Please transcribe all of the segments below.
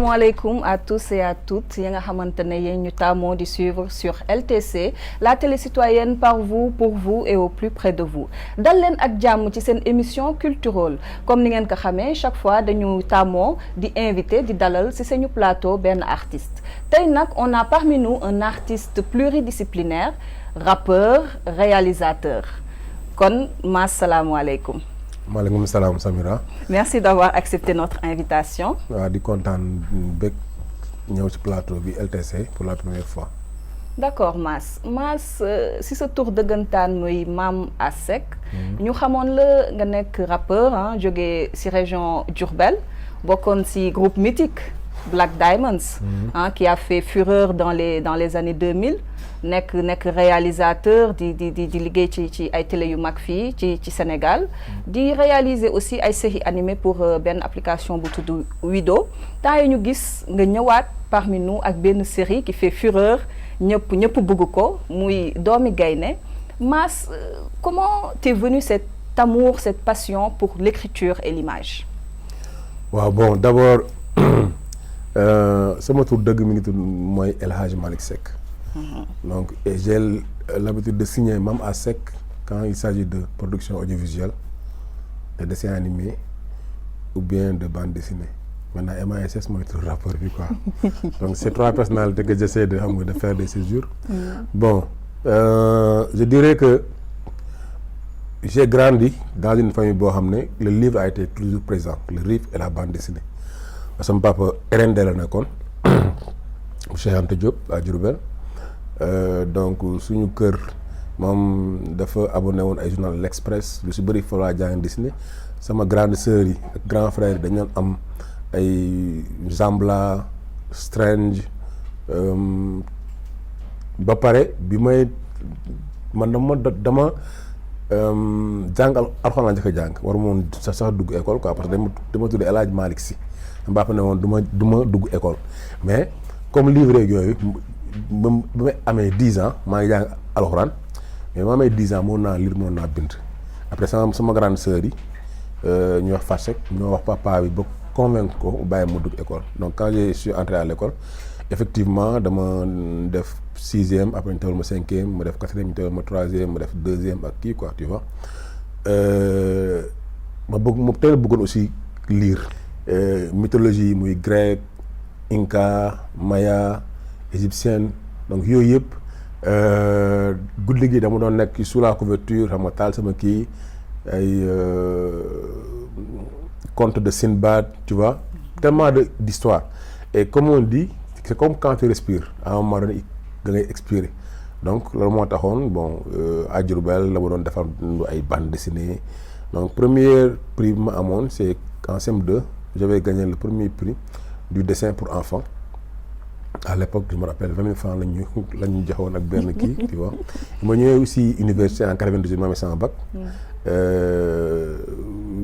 Asalaamaaleykum à tous et à toutes yi nga xamante ne yéen ñu taamoo di suivre sur LTC la télé citoyenne par vous pour vous et au plus près de vous dal leen ak jàmm ci seen émission culturelle comme ni ngeen ko xamee chaque fois dañu taamoo di invité di dalal ci suñu plateau benn artiste tey nag on a parmi nous un artiste pluridisciplinaire rappeur réalisateur kon Mass salaamualeykum. maaleykum salaam Samira. Merci d'avoir accepté notre invitation. waaw di kontaan bëgg ñëw ci plateau bi LTC pour la première fois. D'accord Mass si sa tur dëggantaan muy Mame Ass Seck. ñu xamoon la nga nekk rappeur ah jógee ci région Diourbel bokkoon ci groupe mythique Black Diamonds. Qui a fait fureur dans les années 2000. nekk réalisateur di liggéey ci ay télé yu mag fii ci Sénégal di réaliser aussi ay séries animées pour benn application bu tudd Wido temps yi ñu gis nga ñëwaat parmi nous ak benn série qui fait fureur ñëpp bëgg ko muy Doomi Gaynde. Mass, comment t'es venu cet amour, cette passion pour l'écriture et l'image? waaw bon d'abord sama tur dëgg mi ngi tudd mooy El Hadj Malick Seck. Donc, et j'ai l'habitude de signer Mame Ass Seck quand il s'agit de production audiovisuelle, de dessins animés ou bien de bande dessinée. Maintenant, MASS, moi, je suis rappeur, quoi. Donc, c'est trois personnalités que j'essaie de faire des séjours. Bon, je dirais que j'ai grandi dans une famille où le livre a été toujours présent, le livre et la bande dessinée. Parce que mon papa, RND, Cheikh Anta Diop à Diourbel. Donc suñu kër moom dafa abonné woon ay journal L'Express lu si bëri fa laa jàng dessiné sama grande sœur yi ak grand frère yi dañu am ay Zambla Strange ba pare bi may man dama jàng alxuraan laa njëkk a jàng war moon sax dugg école quoi parce que dama tudd El Hadj Malick Sy sama papa ne woon du ma dugg école mais comme livre yooyu ba may amee 10 ans maa ngi jàng alxuraan mais ma amee 10 ans mën naa lire mën naa bind après sama grande sœur yi ñu wax Fatou Seck ñoo wax papa bi ba convaincre ko bàyyi ma dugg école donc quand je suis entré à l'école effectivement dama def 6e après ñu tewal ma 5e ma def 4e ñu tewal ma 3e ma def 2e ak kii quoi tu vois ma teel bëggoon aussi lire mythologie yi muy grec inca maya égyptienne donc yooyu yëpp guddi gi dama doon nekk sous la couverture xam nga taal sama kii ay conte de Sinbad tu vois tellement d'histoire et comme on dit c'est comme quand tu respires à un moment donné da ngay expirer donc loolu moo taxoon bon à Diourbel la ma doon defar ay bande dessinée donc premier prix bi ma amoon c'est en CM2 j'avais gagné le premier prix du dessin pour enfants. À l'époque, je me rappelle, 20 000 francs la ñu joxoon ak benn kii, tu vois. Ma ñëwee aussi université en 98 ma amee sama bac.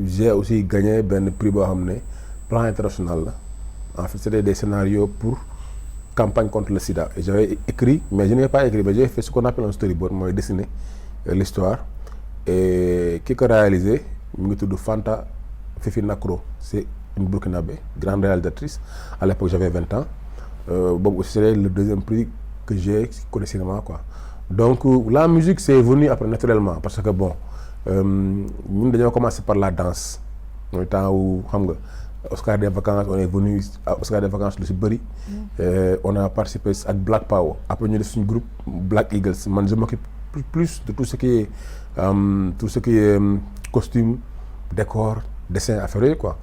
J'ai aussi gagné benn prix boo xam ne plan international la. En fait, c'était des scénarios pour campagne contre le sida. Et j'avais écrit, mais je n'ai pas écrit, mais j'ai fait ce qu'on appelle un storyboard, mooy dessiner l'histoire. Et ki ko réalisé mu ngi tudd Fanta Fifi Nakro, c'est une Burkinabé, grande réalisatrice. À l'époque, j'avais 20 ans. Boobu aussi c'est le deuxième prix que j'ai côté cinéma quoi. Donc la musique c'est venu après naturellement parce que bon ñun dañoo commencé par la danse mooy temps où xam nga Oscar des vacances on est venu à Oscar des vacances lu si bëri. On a participé ak Black Power après ñu def suñu groupe Black Eagles man je m'occupe plus de tout ce qui est costume décor dessin affaire yooyu quoi.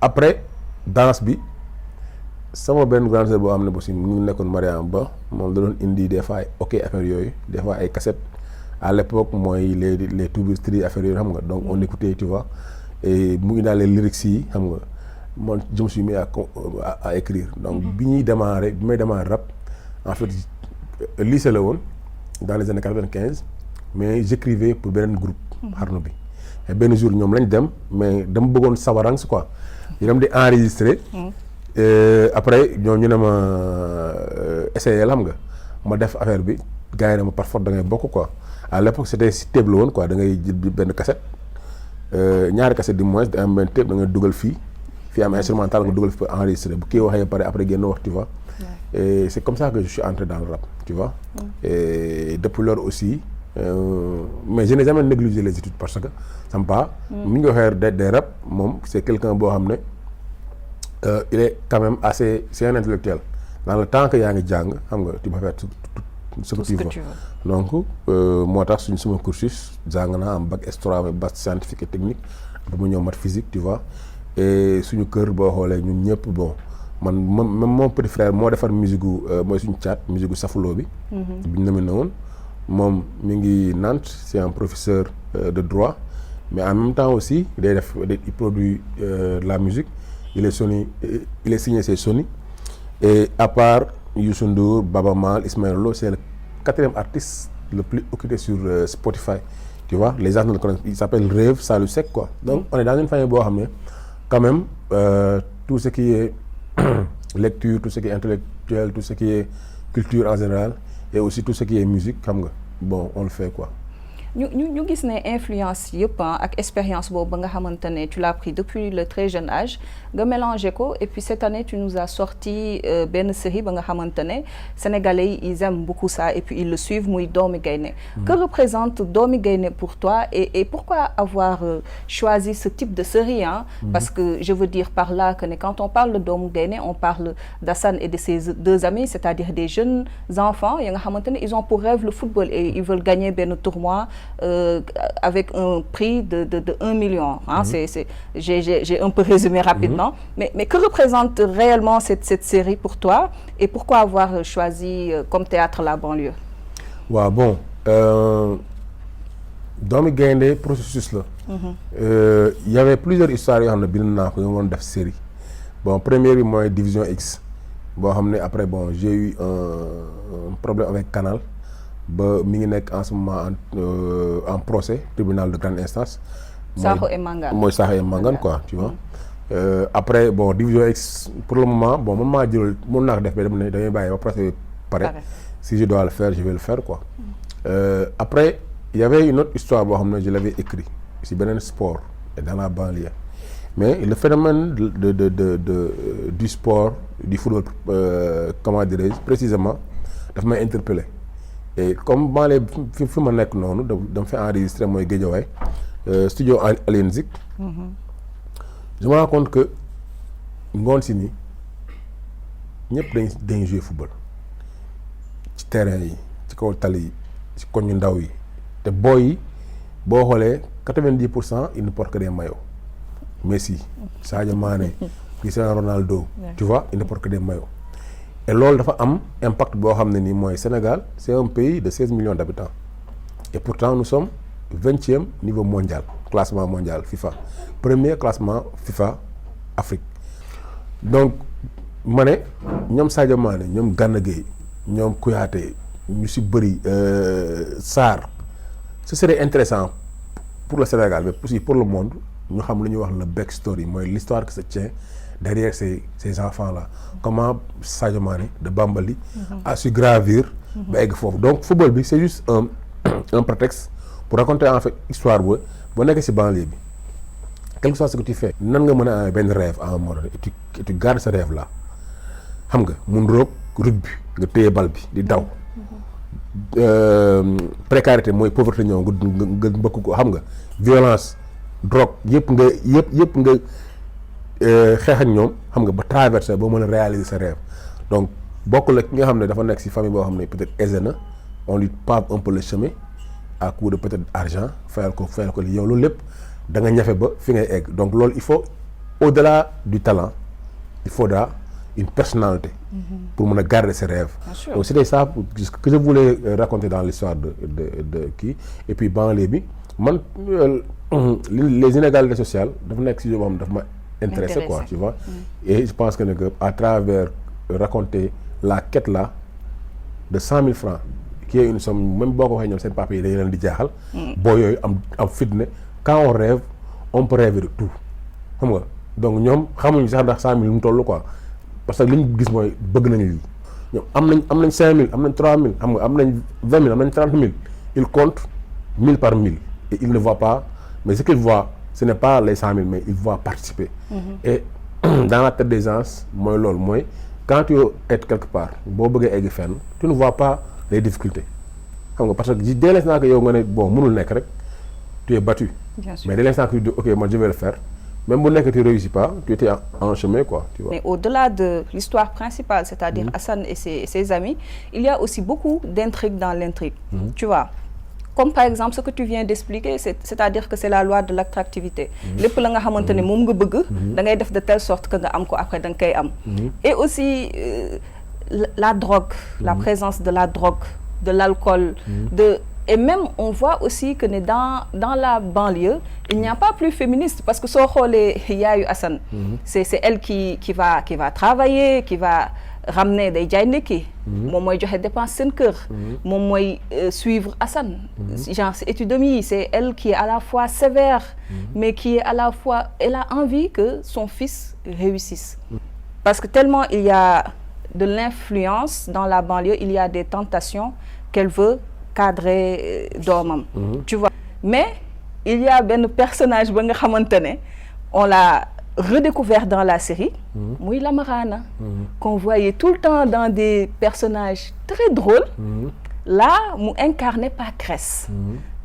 Après danse bi sama benn grande sœur boo xam ne aussi mu ngi nekkoon Mariam Ba moom da doon indi des fois ay ok affaire yooyu des fois ay cassettes à l'époque mooy les toubistri affaire yooyu xam nga donc on écoutait tu vois et mu ngi daal les lyrics yi xam nga man je me suis mis à écrire donc bi may démarrer rap en fait lycée la woon dans les années 95 mais j'écrivais pour beneen groupe xarnu bi et benn jour ñoom lañ dem mais dama bëggoon sawarang quoi ñu dem di enregistrer après ñoo ñu ne ma essayer xam nga ma def affaire bi gars yi ne ma par force da ngay bokk quoi à l'époque c'était si tape la woon quoi da ngay jël benn cassette ñaari cassette du moins da am benn tape da ngay dugal fii fii am instrumental nga dugal fi enregistré bu kii waxee pare après génn wax tu vois. Et c'est comme ça que je suis entré dans le rap tu vois. Et depuis lors aussi mais je n'ai jamais négligé les études parce que sama paa mi ngi waxee des rap moom c'est quelqu'un boo xam ne il est quand même assez c'est un intellectuel dans le temps que yaa ngi jàng xam nga tu peux faire ce que tu veux. Donc moo tax suma cursus jàng naa am bac S3 mais bac scientifique et technique ba mu ñëw mat physique tu vois. Et suñu kër boo xoolee ñun ñëpp bon man même mon petit frère moo defar musique gu mooy suñu caat musique gu Safuloo bi. bi ñu nominé woon moom mi ngi Nantes c'est un professeur de droit mais en même temps aussi il produit la musique il est signé chez Sony. Et à part Youssou Ndour, Baba Maal, Ismaël Lo, c'est le 4e artiste le plus écouté sur Spotify. Tu vois, les gens le connaissent, il s'appelle Rêve Salou Seck quoi. Donc on est dans une famille boo xam ne quand même tout ce qui est lecture, tout ce qui est intellectuel, tout ce qui est culture en général et aussi tout ce qui est musique xam nga bon on le fait quoi. ñu gis ne influence yëpp ak expérience boobu ba nga xamante ne tu l'as pris depuis le très jeune âge nga mélangé ko et puis cette année tu nous as sorti benn série ba nga xamante ne sénégalais yi ils aiment beaucoup ça et puis ils le suivent muy Doomi Gaynde. Que représente Doomi Gaynde pour toi et pourquoi avoir choisi ce type de série parce que je veux dire par là que quand on parle de Doomi Gaynde on parle d'Assane et de ses 2 amis c'est-à-dire des jeunes enfants yi nga xamante ne ils ont pour rêve le football et ils veulent gagner benn tournoi avec un prix de 1 million. J'ai un peu résumé rapidement. Mais que représente réellement cette série pour toi et pourquoi avoir choisi comme théâtre la banlieue? Waaw bon Doomi Gaynde processus la. Il y avait plusieurs histoires yoo xam ne bind naa ko yoo mën def série. Bon première bi mooy Division X boo xam ne après bon j'ai eu un problème avec Canal. ba mi ngi nekk en ce moment en procès tribunal de grande instance. Sakho et Mangane mooy Sakho et Mangane quoi tu vois. Après bon Division X pour le moment bon man maa jël mën naa ko def ba dem ne damay bàyyi ba procès pare. Si je dois le faire je vais le faire quoi. Après il y avait une autre histoire boo xam ne je l'avais écrit si beneen sport et dans la banlieue mais le phénomène du sport du football comment dirais-je précisément daf may interpeller. Et comme banlieue fi ma nekk noonu dama fay enregistré mooy Guédiawaye studio Alioune Zik. Je me rends compte que ngoon si ni ñëpp dañ jouer football ci terrain yi ci kaw tali yi ci koñu ndaw yi te booy yi boo xoolee 90% ils ne portent que des maillots. Messi, Sadio Mané, Cristiano Ronaldo, tu vois, ils ne portent que des maillots. Et loolu dafa am impact boo xam ne nii mooy Sénégal c'est un pays de 16 millions d'habitants et pourtant nous sommes 20e niveau mondial classement mondial FIFA premier classement FIFA Afrique. Donc ma ne ñoom Sadio Mané ñoom Gana Gueye ñoom Kouyaté ñu si bëri Sarr ce serait intéressant pour le Sénégal mais aussi pour le monde ñu xam lu ñuy wax le backstory mooy l'histoire qui se tient derrière ces enfants-là. Comment Sadio Mané de Bambali a su gravir ba egg foofu. Donc football bi c'est juste un prétexte pour raconter en fait histoire boo nekkee ci banlieue bi quel que soit ce que tu fais nan nga mën a amee benn rêve à un moment donné et tu gardes ce rêve là xam nga mun roog rugby nga téye bal bi di daw précarité mooy pauvreté ñëw nga mbëkk ko xam nga violence drogue yëpp nga xeex ak ñoom xam nga ba traverser ba mën a réaliser sa rêve. Donc bokkul ak ki nga xam ne dafa nekk ci famille boo xam ne peut-être aisé na on lui pave un peu le chemin à coup de peut-être argent fayal ko li yow loolu lépp da nga ñafe ba fi ngay egg. Donc loolu il faut au-delà du talent il faudra une personnalité pour mën a garder ses rêves. Donc c'était ça que je voulais raconter dans l'histoire de kii et puis banlieue bi man les inégalités sociales dafa nekk ci boo xam dafa ma intéressé quoi tu vois. Et je pense que à travers raconter la quête là de 100 000 francs qui est une somme même boo ko waxee ñoom seen papier yi dañu leen di jaaxal. boo yooyu am fit ne quand on rêve on peut rêver de tout xam nga donc ñoom xamuñu sax ndax 100 000 lu mu toll quoi parce que li ñu gis mooy bëgg nañu lii ñoom am nañ 5 000 am nañ 3 000 xam nga am nañ 20 000 am nañ 30 000 ils comptent 1000 par 1000 et ils ne voient pas mais ce qu'ils voient ce n'est pas les 100 000 mais ils voient participer. Et dans la tête des gens mooy loolu mooy quand tu es quelque part boo bëggee egg fenn tu ne vois pas les difficultés xam nga parce que dès l'instant que yow nga ne bon mënul nekk rek tu es battu. Bien sûr. Mais dès l'instant que tu dis ok moi je vais le faire même bu nekk tu réussis pas tu étais en chemin quoi tu vois. Mais au-delà de l'histoire principale, c'est-à-dire Assane et ses amis, il y a aussi beaucoup d'intrigues dans l'intrigue. Tu vois, comme par exemple ce que tu viens d'expliquer, c'est-à-dire que c'est la loi de l'attractivité. Lépp la nga xamante ne moom nga bëgg, da ngay def de telle sorte que nga am ko après da nga koy am. Et aussi la drogue, la présence de la drogue, de l'alcool, et même on voit aussi que dans la banlieue, il n'y a pas plus féministe parce que soo xoolee yaayu Assane, c'est elle qui va travailler, qui va ramener day jaay ndekki, moom mooy joxe dépense seen kër, moom mooy suivre Assane, genre c'est études yi, c'est elle qui est à la fois sévère, mais qui est à la fois, elle a envie que son fils réussisse. Parce que tellement il y a de l'influence dans la banlieue, il y a des tentations qu'elle veut cadrer doomam, tu vois. Mais il y a benn personnage ba nga xamante ne on l'a redécouvert dans la série, muy Lamarana, qu'on voyait tout le temps dans des personnages très drôles. Là mu incarné par Cress.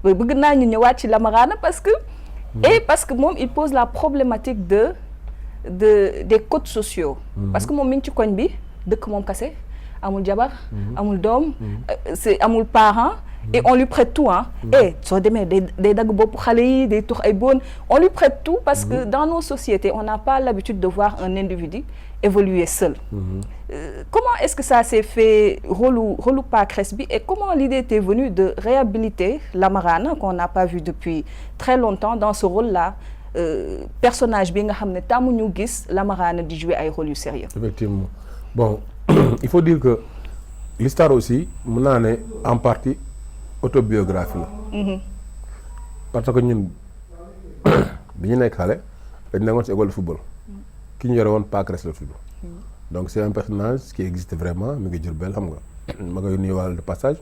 Bëgg naa ñu ñëwaat ci Lamarana parce que moom il pose la problématique des codes sociaux. Parce que moom mi ngi ci koñ bi dëkk moom kase, amul jabar, amul doom, c'est amul parent, et on lui prête tout, hein. Et soo demee day dagg bopp xale yi, day tux ay bon, on lui prête tout parce que dans nos sociétés, on n'a pas l'habitude de voir un individu évoluer seul. Comment est-ce que ça s'est fait rôle par Crespi, et comment l'idée était venue de réhabiliter Lamarana qu'on n'a pas vu depuis très longtemps dans ce rôle-là, personnage bi nga xam ne tàmmu ñu gis Lamarana di jouer ay rôles yu sérieux. Effectivement. Bon, il faut dire que l'histoire aussi mën naa ne en partie autobiographie la. Parce que ñun bi ñu nekk xale dañ nekkoon ci école de football. Ki ñu yore woon Pa Cress la tudd. Donc c'est un personnage qui existe vraiment mi ngi Diourbel xam nga ma koy nuyuwaale de passage.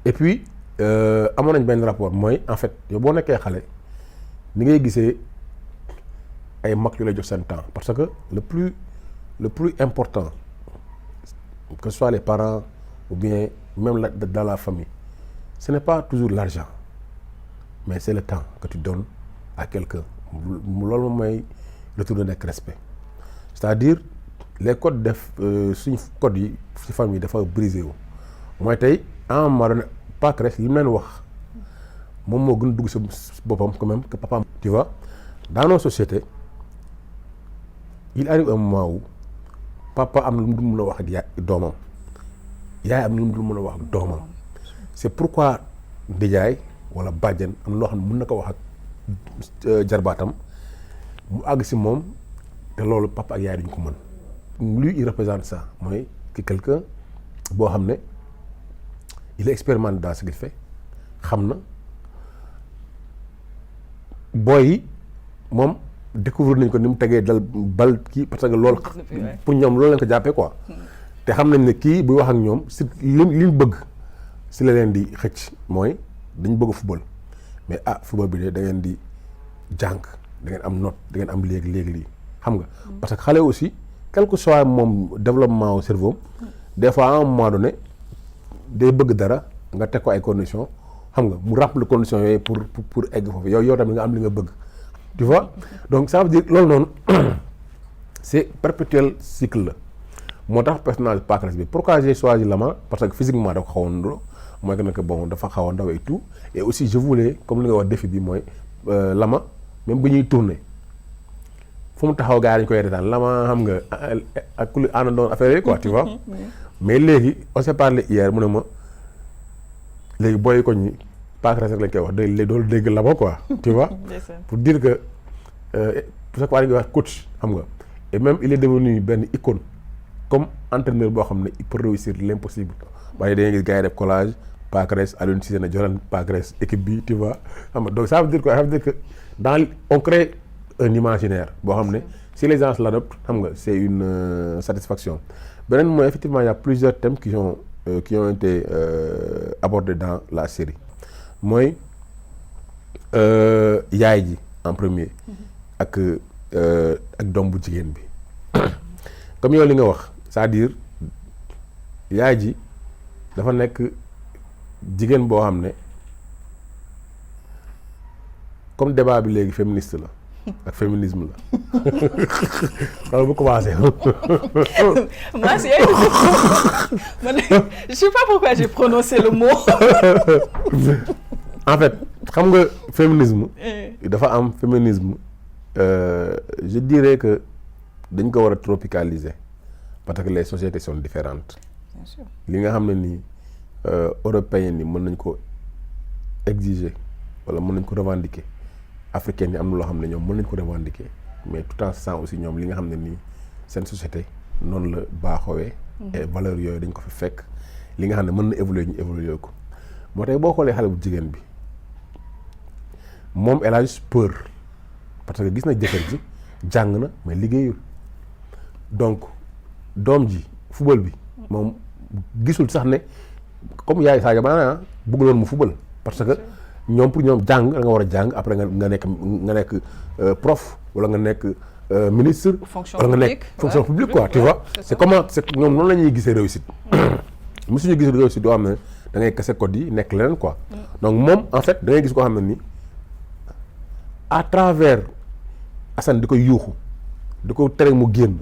Et puis amoon nañ benn rapport mooy en fait yow boo nekkee xale ni ngay gisee ay mag yu lay jox seen temps parce que le plus important, que ce soit les parents ou bien même dans la famille, ce n'est pas toujours l'argent, mais c'est le temps que tu donnes à quelqu'un. Loolu mooy retour de respect. C'est-à-dire les codes suñu codes yi ci famille dafa brisé wu. Mooy tey à un moment donné Pa Cress li mu leen wax moom moo gën a dugg sa boppam quand même que papa. Tu vois, dans nos sociétés, il arrive un moment où papa am na lu mu mën a wax ak doomam, yaay am na lu mu mën a wax ak doomam. C'est pourquoi ndijaay wala bàjjen am na loo xam ne mën na ko wax ak jarbaatam mu àgg si moom te loolu papa ak yaay duñ ko mën. Lui il représente ça mooy que quelqu'un boo xam ne il est expérimenté dans ce qu'il fait, xam na booy yi moom découvrir nañ ko ni mu tegee dal bal kii parce que loolu pour ñoom loolu lañ ko jàppee quoi. te xam nañ ne kii buy wax ak ñoom si li ñu bëgg si la leen di xëcc mooy dañ bëgg football, mais football bi de da ngeen di jàng, da ngeen am note, da ngeen am léegi lii xam nga. parce que xale aussi quel que soit moom développement au cerveau des fois à un moment donné day bëgg dara nga teg ko ay conditions xam nga mu remplir conditions yooyu pour egg foofu yow tamit nga am li nga bëgg. Tu vois, donc ça veut dire loolu noonu c'est perpétuel cycle la moo tax personnage Pa Cress bi pourquoi j'ai choisi Lama parce que physiquement dafa xaw a ndro mooy que nag bon dafa xaw a ndaw et tout, et aussi je voulais comme li nga wax défi bi mooy Lama même bu ñuy tourner fu mu taxaw gars yi dañu koy retaan Lama xam nga ak ku àndandoon affaire yi quoi tu vois. Mais léegi on s'est parlé hier mu ne ma léegi booy ko ñi Pa Cress rek lañ koy wax doolu dégg Lama quoi tu vois. Pour dire que pour chaque fois dañuy wax coach xam nga, et même il est devenu benn icône comme entraîneur boo xam ne pour réussir l'impossible. waaye da ngay gis gars yi def collage Pa Cress Aliou Cissé na joran Pa Cress équipe bi tu vois xam nga. Donc ça veut dire quoi, ça veut dire que on crée un imaginaire boo xam ne si les gens l'adoptent xam nga c'est une satisfaction. Beneen mooy effectivement il y a plusieurs thèmes qui ont été abordés dans la série. Mooy yaay ji en premier ak ak doom bu jigéen bi comme yow li nga wax c'est-à-dire yaay ji dafa nekk jigéen boo xam ne comme débat bi léegi féministe la ak féminisme la xam bu commencé. Moi, je sais pas pourquoi j'ai prononcé le mot. En fait xam nga féminisme dafa am féminisme je dirais que dañ ko war a tropicaliser parce que les sociétés sont différentes. Bien sûr. li nga xam ne nii européens yi mën nañ ko exiger wala mën nañ ko revendiquer africains yi am na loo xam ne ñoom mën nañ ko revendiquer mais tout en sachant aussi ñoom li nga xam ne nii seen société noonu la baaxoowee. et valeurs yooyu dañ ko fi fekk li nga xam ne mën na évoluer ñu évoluer ko moo tax boo xoolee xale bu jigéen bi moom elle a juste peur parce que gis na jëkkër ji jàng na mais liggéeyul donc doom ji football bi moom gisul sax ne comme yaay Sadio Mané bëgg loon mu football parce que ñoom pour ñoom jàng da nga war a jàng après nga nekk prof wala nga nekk ministre wala nga nekk fonction publique quoi tu vois c'est comment c'est ñoom noonu la ñuy gisee réussite mosuñu gis réussite doo xam ne da ngay kase code yi nekk leneen quoi donc moom en fait da ngay gis koo xam ne ni à travers Assane di ko yuuxu di ko tere mu génn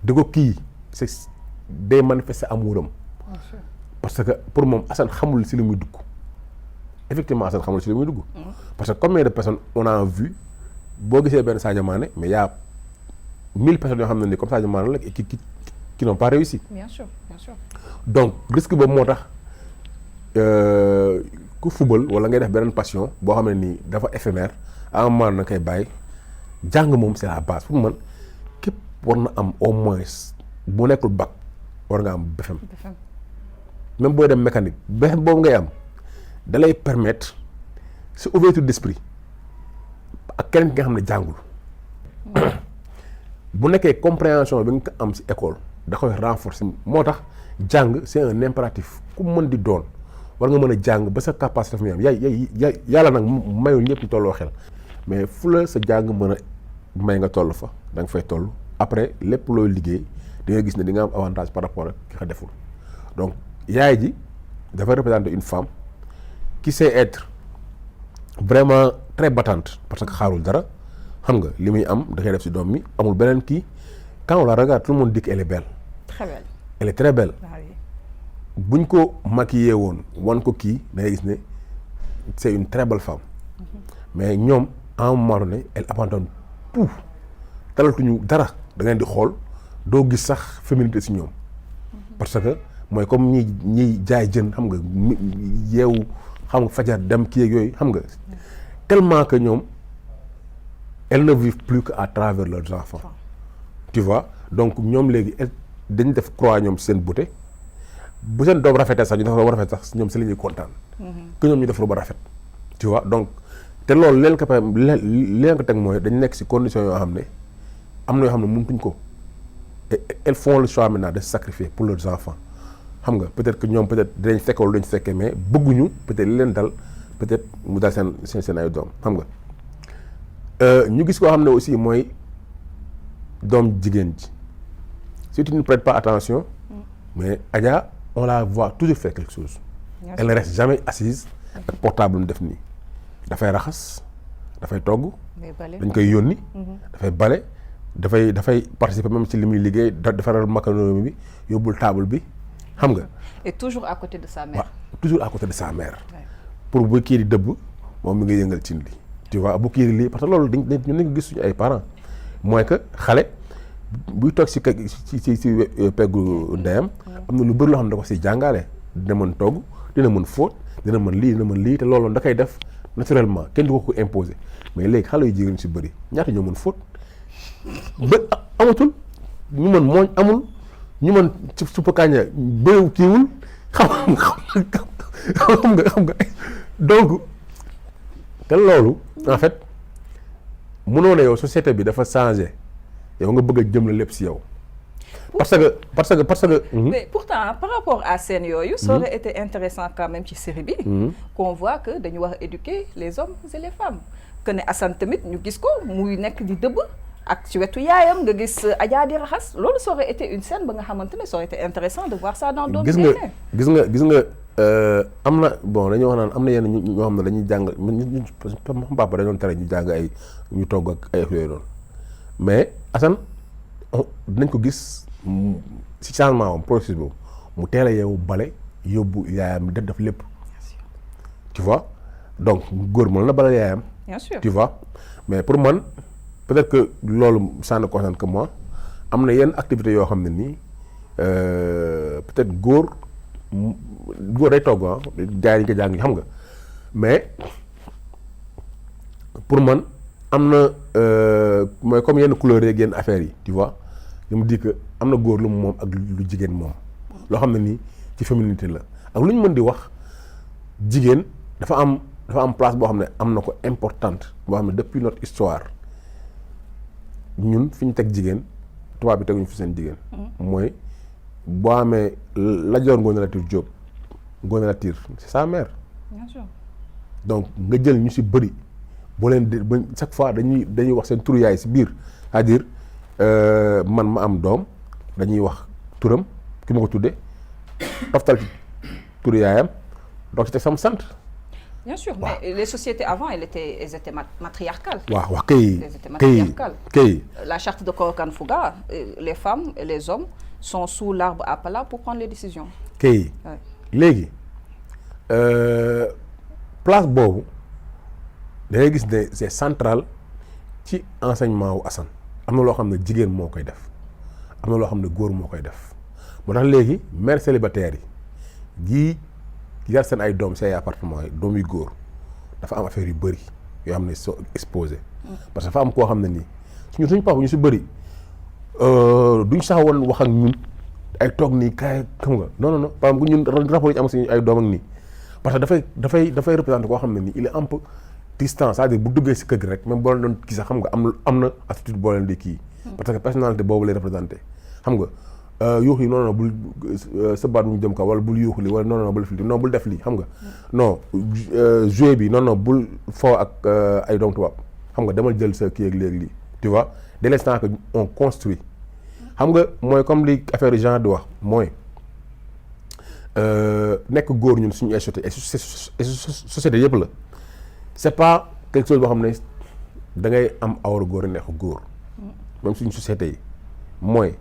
di ko kii c'est day manifester amuuram parce que pour moom Assane xamul si li muy dugg effectivement Assane xamul si li muy dugg parce que combien de personnes on a vu boo gisee benn Sadio Mané mais y a 1000 personnes yoo xam ne ni comme Sadio Mané la qui n'ont pas réussi. Bien sûr, bien sûr. Donc risque boobu moo tax ku football wala ngay def beneen passion boo xam ne nii dafa éphémère à un moment na koy bàyyi jàng moom c'est la base pour man képp war na am au moins bu nekkul bac war nga am BFEM. même booy dem mécanique BFEM boobu ngay am da lay permettre sa ouverture d'esprit ak keneen ki nga xam ne jàngul bu nekkee compréhension bi nga ko am ci école da koy renforcer moo tax jàng c'est un impératif ku mën di doon war nga mën a jàng ba sa capacité dafa muy am yàlla nag mayul ñëpp ñu tolloo xel mais fu la sa jàng mën a may nga toll fa da nga fay toll après lépp looy liggéey di nga gis ne di nga am avantage par rapport ak ki ko deful donc yaay ji dafa représenter une femme qui sait être vraiment très battante parce que xaarul dara xam nga li muy am da koy def ci doom mi amul beneen kii quand on la regarde tout le monde dit qu'elle est belle. Très belle. Elle est très belle. Ah oui. buñ ko maquillé woon wan ko kii da ngay gis ne c'est une très belle femme mais ñoom à un moment donné elle abandonne tout talatuñu dara da ngeen di xool doo gis sax féminité ci ñoom parce que mooy comme ñiy jaay jën xam nga yeewu xam nga fajar dem kii ak yooyu xam nga tellement que ñoom elles ne vivent plus qu'à travers leurs enfants tu vois donc ñoom léegi dañ def croix ñoom seen beauté bu seen doom rafetee sax ñu def lu ba rafet sax ñoom si la ñuy kontaan que ñoom ñu def lu ba rafet tu vois donc te loolu leen ko teg mooy dañ nekk si conditions yoo xam ne am na yoo xam ne mëntuñ ko elles font le choix maintenant de se sacrifier pour leurs enfants xam nga peut-être que ñoom peut-être dinañ fekke wala duñ fekkee mais bëgguñu peut-être li leen dal peut-être mu dal seen ay doom xam nga ñu gis koo xam ne aussi mooy doom jigéen ji si tu ne prêtes pas attention mais Adja on la voit toujours faire quelque chose elle ne reste jamais assise ak portable mu def nii dafay raxas dafay togg dañ koy yónni dafay bale dafay participer même ci li muy liggéey defaral macaroni bi yóbbul table bi xam nga et toujours à côté de sa mère. toujours à côté de sa mère pour bu kii di dëbb moom mi ngi yëngal cin li tu vois bu kii di lii parce que loolu dañ ñu gis suñu ay parents mooy que xale buy toog ci peggu ndeyam am na lu bëri loo xam ne da ko ci jàngale dina mën togg dina mën fóot dina mën lii te loolu da koy def naturellement kenn du ko imposer mais léegi xale yu jigéen ci bëri ñaata ñoo mën fóot ba amatul ñu mën mooñ amul ñu mën suppa kànja bëriw kiiwul xam nga donc te loolu en fait mënoo ne yow société bi dafa changé yow nga bëgg a jëm la lépp ci yow parce que mais pourtant par rapport à scène yooyu ça aurait été intéressant quand même ci série bi qu'on voit que dañu war a éduquer les hommes et les femmes que ne Assane tamit ñu gis ko muy nekk di dëbb ak ci wetu yaayam nga gis Adja di raxas loolu ça aurait été une scène ba nga xamante ne ça aurait été intéressant de voir ça dans d'autres aînés. gis nga am na bon dañoo wax naan am na yenn ñoo xam ne dañuy jàng sama papa dañoon tere ñu jàng ay ñu togg ak ay yooyu doon mais Assane dinañ ko gis ci changement am processus boobu mu teel a yeewu bale yóbbu yaayam def lépp tu vois donc góor mën na bale yaayam. Bien sûr. Tu vois mais pour man peut-être que loolu ça ne concerne que moi am na yenn activités yoo xam ne nii peut-être góor day togg gars yi ñu ko jàng xam nga mais pour man am na mooy comme yenn couleurs yeeg yenn affaires yi tu vois je me dis que am na góor lu mu moom ak lu jigéen moom loo xam ne nii ci féminité la ak lu ñu mën di wax jigéen dafa am place boo xam ne am na ko importante boo xam ne depuis notre histoire ñun fi ñu teg jigéen tubaab bi teguñu fi seen jigéen. mooy boo amee Lat Joor Ngoone Latiir Jóob Ngoone Latiir c'est sa mère. Bien sûr. donc nga jël ñu si bëri boo leen di chaque fois dañuy wax seen turu yaay si biir c'est-à-dire man ma am doom dañuy wax turam ki ma ko tuddee toftal ci turu yaayam doog ci teg sama sant. Bien sûr, wow. Mais les sociétés avant, elles étaient matriarcales. Wow, elles étaient matriarcales. La charte de Korokan Fouga, les femmes et les hommes sont sous l'arbre à pala pour prendre les décisions. Ouais. Légui, place boobu da ngay gis ne c'est central ci enseignement wu Assane am na loo xam ne jigéen moo koy def am na loo xam ne góor moo koy def moo tax léegi mère célibataire yi yar seen ay doom si ay appartement yi doom yu góor dafa am affaire yu bëri yoo xam ne soo exposé parce que dafa am koo xam ne nii suñu papa ñu si bëri duñ sax woon wax ak ñun ay toog nii kaay xam nga non par exemple ñun rapport yi am si ay doom ak nii parce que dafay représenté koo xam ne nii il est un peu distant c'est-à-dire bu duggee si kër gi rek même boo leen doon kii sax xam nga am na attitude boo leen di kii parce que personnalité boobu lay représenté xam nga yuux yi non bul sa baat mu jëm kaw wala bul yuux li wala non bul def lii non bul def lii xam nga non jouet bi non bul foo ak ay doom tubaab xam nga demal jël sa kii ak léegi lii tu vois dès l'instant que on construit xam nga mooy comme li affaire genre di wax mooy nekk góor ñun suñu société yëpp la c'est pas quelque chose boo xam ne da ngay am awra góor a nekk góor même suñu société yi mooy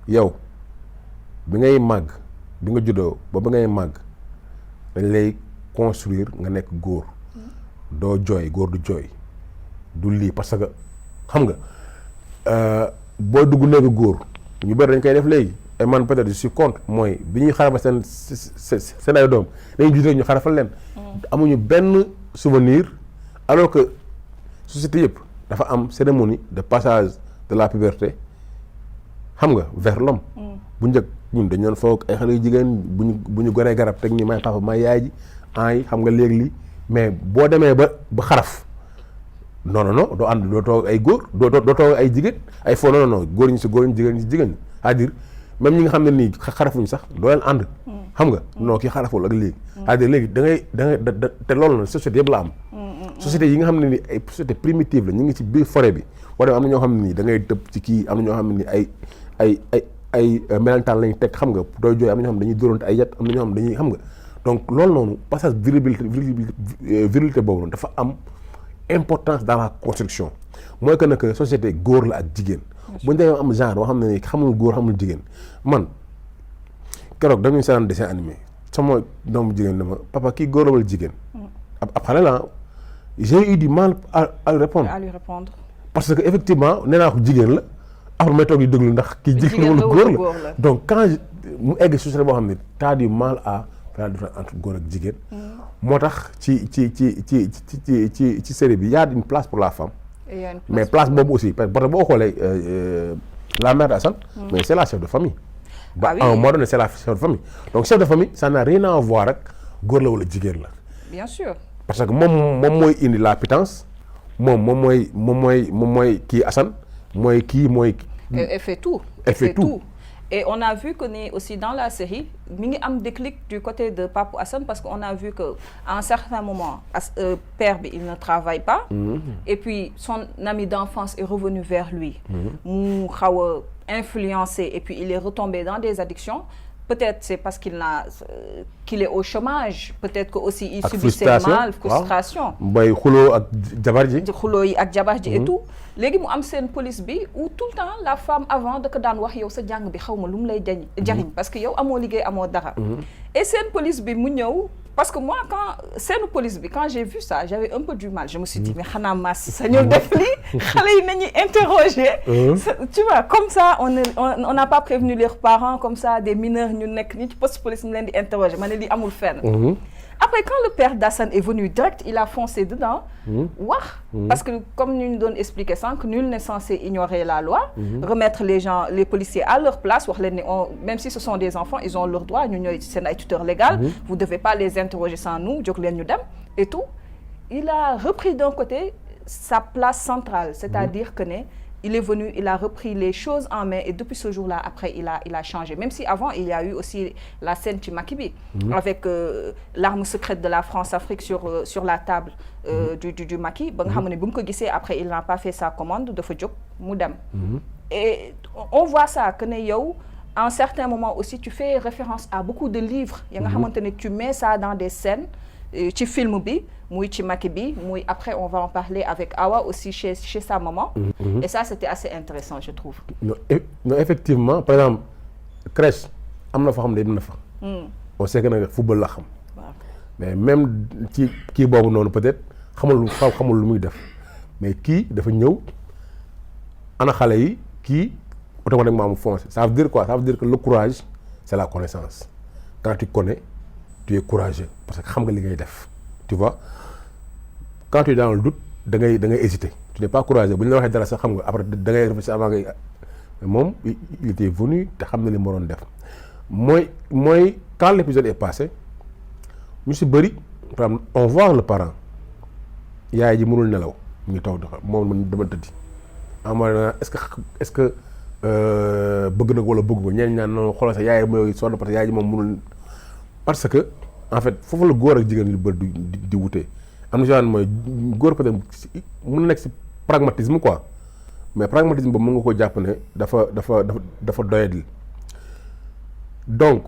yow bi ngay màgg bi nga juddoo ba ngay màgg dañ lay construire nga nekk góor doo jooy góor du jooy du lii parce que xam nga boo dugg néegu góor ñu bëri dañ koy def léegi et man peut-être je suis contre mooy bi ñuy xarafal seen ay doom dañuy jiite ñu xarafal leen amuñu benn souvenir alors que société yëpp dafa am cérémonie de passage de la puberté xam nga vers l'homme bu njëkk ñun dañu doon foog ay xale yu jigéen bu ñu goree garab teg ni may papa may yaay ji ay xam nga léegi lii mais boo demee ba xaraf non doo ànd doo toog ay góor doo toog ay jigéen ay foo non góor ñi si góor ñi jigéen ñi si jigéen ñi c'est-à-dire même ñi nga xam ne nii xarafuñu sax doo leen ànd xam nga non kii xaraful ak léegi c'est-à-dire léegi da ngay te loolu na société yëpp la am société yi nga xam ne nii ay société primitive la ñu ngi ci biir forêt bi boo dem am na ñoo xam ne nii da ngay tëb ci kii am na ñoo xam ne nii ay melentaan lañu teg xam nga dooy jooy am na ñoo xam ne dañuy dóorante ay yet am na ñoo xam ne dañuy xam nga donc loolu noonu passage virilité boobu noonu dafa am importance dans la construction mooy que nag société góor la ak jigéen bu ñu demee am genre boo xam ne ni xamul góor xamul jigéen man keroog dañuy seetaan dessin animé sama doomu jigéen ne ma papa kii góor la wala jigéen ab xale la j'ai eu du mal à lui répondre parce que effectivement nee naa ko jigéen la après may toog di déglu ndax kii jigéen wala góor la donc quand mu egg société boo xam ne t'as du mal à faire la différence entre góor ak jigéen moo tax ci série bi y a une place pour la femme mais place boobu aussi parce que boo xoolee la mère d'Assane mais c'est la chef de famille à un moment donné c'est la chef de famille donc chef de famille ça n'a rien à voir ak góor la wala jigéen la bien sûr parce que moom mooy indi la pitance moom mooy kii Assane mooy kii mooy elle fait tout Et on a vu que aussi dans la série, il y a un déclic du côté de Papou Assane parce qu'on a vu qu'à un certain moment, père, il ne travaille pas. Et puis son ami d'enfance est revenu vers lui. Il a influencé et puis il est retombé dans des addictions. Peut-être c'est parce qu'il est au chômage. Peut-être aussi il subissait mal, frustration. Boy, xulo ak jabar ji. Xulo yi ak jabar ji et tout. Légui mu am sen police bi où tout le temps la femme avant da ko daan wax yow sa jang bi xawma lum lay jariñ parce que yow amo liggéey amo dara. Et sen police bi mu ñew parce que moi quand police bi quand j'ai vu ça j'avais un peu du mal. Je me suis dit mais xana mass sañul def li xalé yi nañu interroger. Tu vois comme ça on n'a pas prévenu leurs parents comme ça des mineurs ñu nek ni ci poste police ñu leen di interroger mané li amul fenn. Après, quand le père d'Assane est venu direct, il a foncé dedans. Parce que, comme nous nous expliqué ça, que nul n'est censé ignorer la loi, remettre les policiers à leur place, même si ce sont des enfants, ils ont leurs droits, nous sommes des tuteurs légaux, vous ne devez pas les interroger sans nous, et tout. Il a repris d'un côté sa place centrale, c'est-à-dire que il est venu, il a repris les choses en main et depuis ce jour-là, après, il a changé. Même si avant, il y a eu aussi la scène Makibi, avec l'arme secrète de la France-Afrique sur la table du Maki. Après, il n'a pas fait sa commande de Fodjok Moudam. Et on voit ça, que à un certain moment aussi, tu fais référence à beaucoup de livres. Tu mets ça dans des scènes. Tu filmes bi, Makibi, après on va en parler avec Awa aussi chez sa maman. Et ça c'était assez intéressant je trouve. Non, effectivement, par exemple, crèche, amna fa xam ne dina fa. On sait que le football la xam. Mais même ci kii boobu noonu peut-être xamul lu muy def. Mais kii dafa ñëw ana xale yi kii automatiquement mu foncé. Ça veut dire quoi? Ça veut dire que le courage c'est la connaissance. Quand tu connais, tu es courageux parce que xam nga li ngay def, tu vois. Quand tu es dans le doute da ngay hésiter, tu n'es pas courageux. Bu ñu la waxee dara sax xam nga après da ngay réfléchir avant ngay moom il était venu te xam na li mu waroon def. Mooy quand l'épisode est passé ñu si bëri par exemple on voit le parent yaay ji mënul nelaw mu ngi toog moom man dama tëddi ama est-ce que bëgg na ko wala bëgg ko ñenn ñaan noonu xoolal sa yaay mooy sonn parce que yaay ji moom mënul. Parce que en fait foofu la góor ak jigéen yu bëri di wutee am na si mooy góor peut-être mën na nekk si pragmatisme quoi mais pragmatisme boobu mën nga ko jàpp ne dafa doyadil. Donc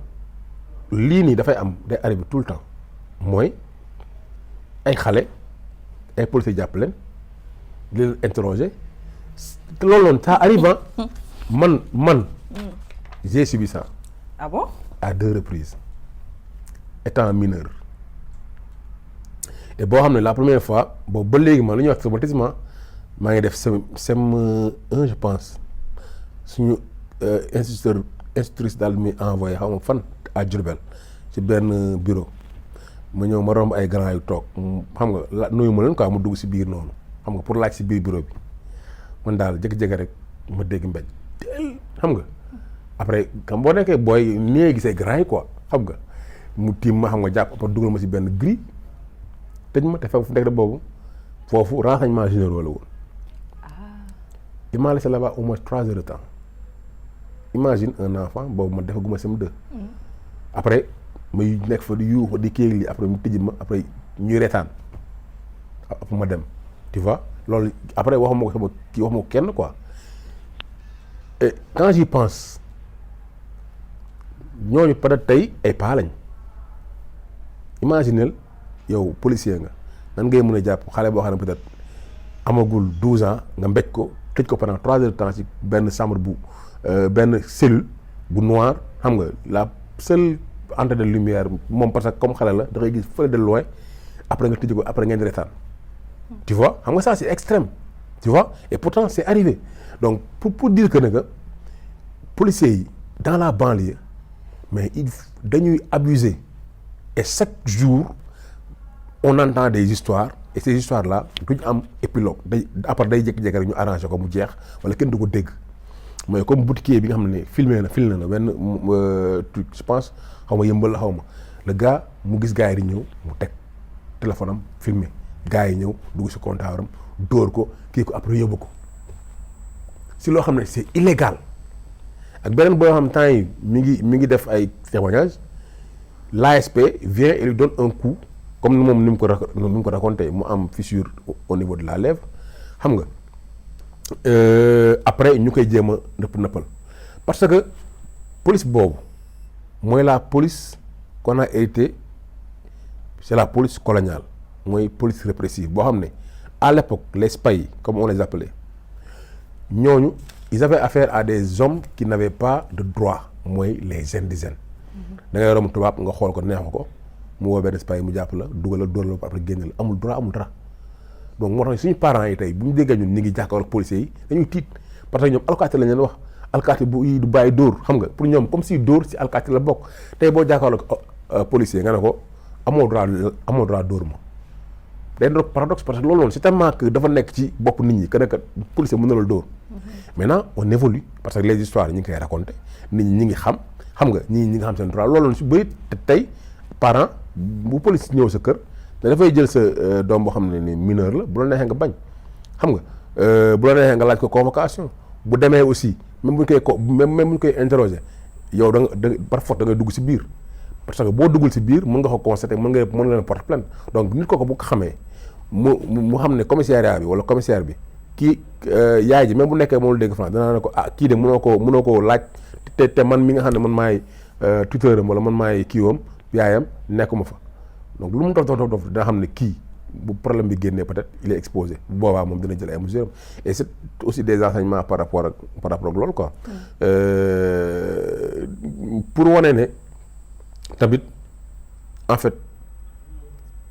lii nii dafay am day arrivé tout le temps mooy ay xale ay policiers jàpp leen di leen interroger te loolu noonu ça arrive man j'ai subi ça. Ah bon? À 2 reprises. Étant mineur et boo xam ne la première fois boobu ba léegi man lu ñuy wax traumatisme maa ngi def CM1 je pense suñu institutrice daal mi envoyé xaw ma fan à Diourbel ci benn bureau ma ñëw ma romb ay grand yu toog xam nga nuyu ma leen quoi mu dugg si biir noonu xam nga pour laaj si biir bureau bi man daal jékki-jékki rek ma dégg mbéj xam nga après kam boo nekkee booy nii gisee grand yi quoi xam nga mu tiim ma xam nga jàpp après dugal ma si benn grille tëj ma te fekk fu nekk boobu foofu renseignement généraux la woon. Il m'a laissé là-bas au moins 3 heures de temps. Imagine un enfant boobu ma defaguma CM2. Après muy nekk fa di yuuxu di kii lii après mu tëj ma après ñuy reetaan après ma dem tu vois loolu après waxuma ko sama kii waxuma ko kenn quoi. Et quand j'y pense ñooñu peut-être tey ay paa lañ. Imaginez yow policier nga nan ngay mën a jàpp xale boo xam ne peut-être amagul 12 ans nga mbéj ko tëj ko pendant 3 heures de temps ci benn chambre bu benn cellule bu noir xam nga la seule entrée de lumière moom parce que comme xale la da ngay gis fële de loin après nga tëj ko après ngeen di retaan tu vois xam nga ça c'est extrême tu vois et pourtant c'est arrivé donc pour dire que ne que policiers yi dans la banlieue mais dañuy abuser. Et chaque jour, on entend des histoires, et ces histoires-là, duñ am épilogue. Après, day jékki-jékki rek ñu arrangé ko mu jeex wala kenn du ko dégg. mooy comme boutiquier bi nga xam ne filmé na benn truc je pense xaw ma yëmbal la xaw ma le gars mu gis gars yi di ñëw mu teg téléphone am filmé gars yi ñëw dugg si compteur am dóor ko kii ko après yóbbu ko si loo xam ne c'est illégal ak beneen boo xam temps yi mi ngi def ay témoignages l'ASP vient et lui donne un coup comme moom ni mu ko raconté mu am fissure au niveau de la lèvre xam nga après ñu koy jéem a nëppal parce que police boobu mooy la police qu'on a hérité, c'est la police coloniale mooy police répressive boo xam ne à l'époque les spahis comme on les appelait ñooñu ils avaient affaire à des hommes qui n'avaient pas de droit mooy les indigènes. da ngay romb tubaab nga xool ko neexu ko mu woo benn spahi mu jàpp la dugal la dóor la ba après génn la amul droit amul dara donc moo tax suñu parents yi tey bu ñu déggee ñun ñu ngi jàkkaarloog policiers yi dañuy tiit parce que ñoom alkaati lañ leen wax alkaati bu yi du bàyyi dóor xam nga pour ñoom comme si dóor si alkaati la bokk tey boo jàkkaarloog policier nga ne ko amoo droit dóor ma day doon paradoxe parce que loolu noonu c'est tellement que dafa nekk ci bopp nit ñi que ne policier mën na la dóor maintenant on évolue parce que les histoires ñi ngi koy raconter nit ñi ngi xam nga ñi nga xam seen droit loolu noonu si bëri te tey parent bu police ñëw sa kër te dafay jël sa doom boo xam ne ni mineur la bu la neexee nga bañ xam nga bu la neexee nga laaj ko convocation bu demee aussi même bu ñu koy interroger yow da nga par force da ngay dugg si biir parce que boo duggul si biir mën nga ko constater mën nga leen porter plainte donc nit ko bu ko xamee mu xam ne commissariat bi wala commissaire bi kii yaay ji même bu nekkee moom la dégg France danaa ne ko kii de mënoo koo laaj te man mi nga xam ne man maay tuteur am wala man maay kiiwam yaayam nekkuma fa donc lu mu dof dina xam ne kii bu problème bi génnee peut-être il est exposé bu boobaa moom dina jël ay mesures et c'est aussi des enseignements par rapport ak loolu quoi. pour wane ne tamit en fait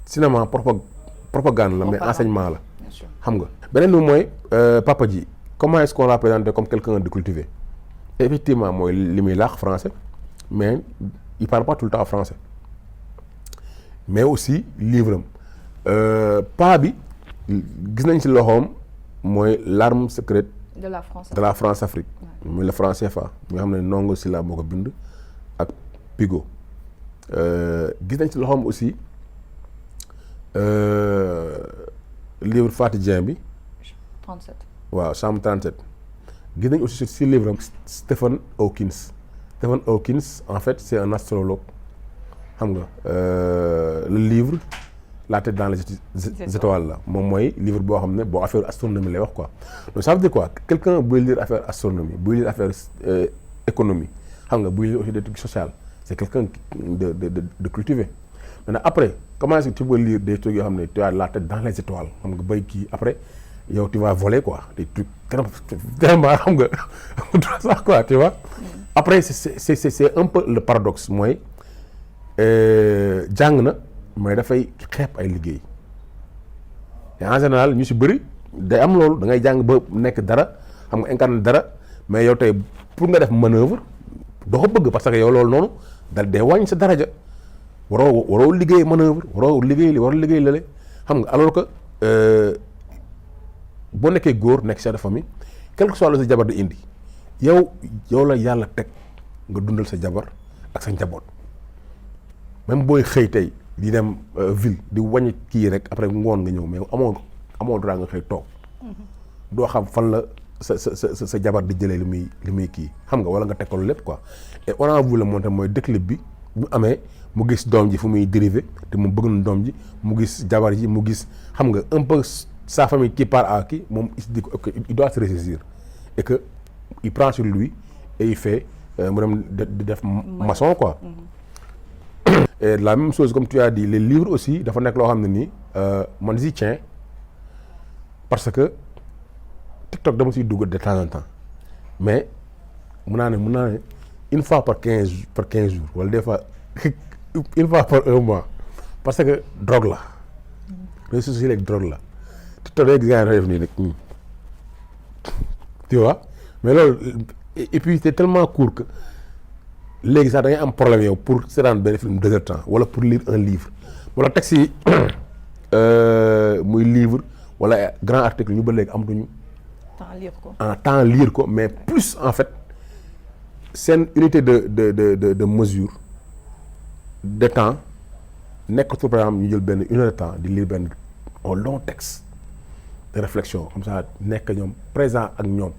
cinéma propagande la mais enseignement la. xam nga beneen bi mooy papa ji comment est-ce qu'on l'a présenté comme quelqu'un de cultivé effectivement mooy li muy laax français mais il parle pas tout le temps français mais aussi livre am pa bi gis nañ ci loxoom mooy l'arme secrète de la France Afrique muy le franc CFA nga xam ne Ndongo Sylla moo ko bind ak Pigot gis nañ ci loxoom aussi livre Faty Dieng bi 37 waaw chambre 37 gis nañ aussi ci livre am Stephen Hawkins en fait c'est un astrologue xam nga le livre La tête dans les étoiles la moom mooy livre boo xam ne boo affaire astronomie lay wax quoi donc ça veut dire quoi quelqu'un buy lire affaire astronomie buy lire affaire économie xam nga buy lire aussi des trucs sociaux c'est quelqu'un de cultivé maintenant après comment est-ce que tu peux lire des trucs yoo xam ne tu as la tête dans les étoiles xam nga bay kii après yow tu vas voler quoi des trucs tellement xam nga ça quoi tu vois après c'est un peu le paradoxe mooy jàng na mais dafay xeeb ay liggéey et en général ñu ci bëri day am loolu da ngay jàng ba nekk dara xam nga incarné dara mais yow tey pour nga def manœuvre doo ko bëgg parce que yow loolu noonu dal day wàññi sa daraja waroo liggéey manœuvre waroo liggéey li waroo liggéey lële xam nga alors que boo nekkee góor nekk chef de famille quel que soit la sa jabar di indi yow la yàlla teg nga dundal sa jabar ak sa njaboot même booy xëy tey di dem ville di wàññi kii rek après ngoon nga ñëw mais amoo droit nga xëy toog doo xam fan la sa jabar di jëlee li muy kii xam nga wala nga teg ko lépp quoi et on a voulu montrer mooy déclic bi bu amee mu gis doom ji fu muy dérivé te mu bëgg na doom ji mu gis jabar ji mu gis xam nga un peu sa famille qui part à kii moom il se dit que il doit se ressaisir et que il prend sur lui et il fait mu dem di def maçon quoi. Et la même chose comme tu as dit les livres aussi dafa nekk loo xam ne nii man j'y tiens parce que TikTok dama siy dugg de temps en temps mais mun naa ne une fois par 15 jours wala des fois une fois par un mois parce que drogue la réseaux sociaux léegi drogue la TikTok day gis nga def nii rek tu vois mais loolu et puis c'est tellement court que léegi sax da ngay am problème yow pour seetaan benn film 2 heures temps wala pour lire un livre wala texte yi muy livre wala grand article ñu ba léegi amatuñu temps lire ko mais plus en fait seen unité de mesure de temps nekkatul par exemple ñu jël benn 1 heure de temps di lire benn un long texte de réflexion comme ça nekk ñoom présent ak ñoom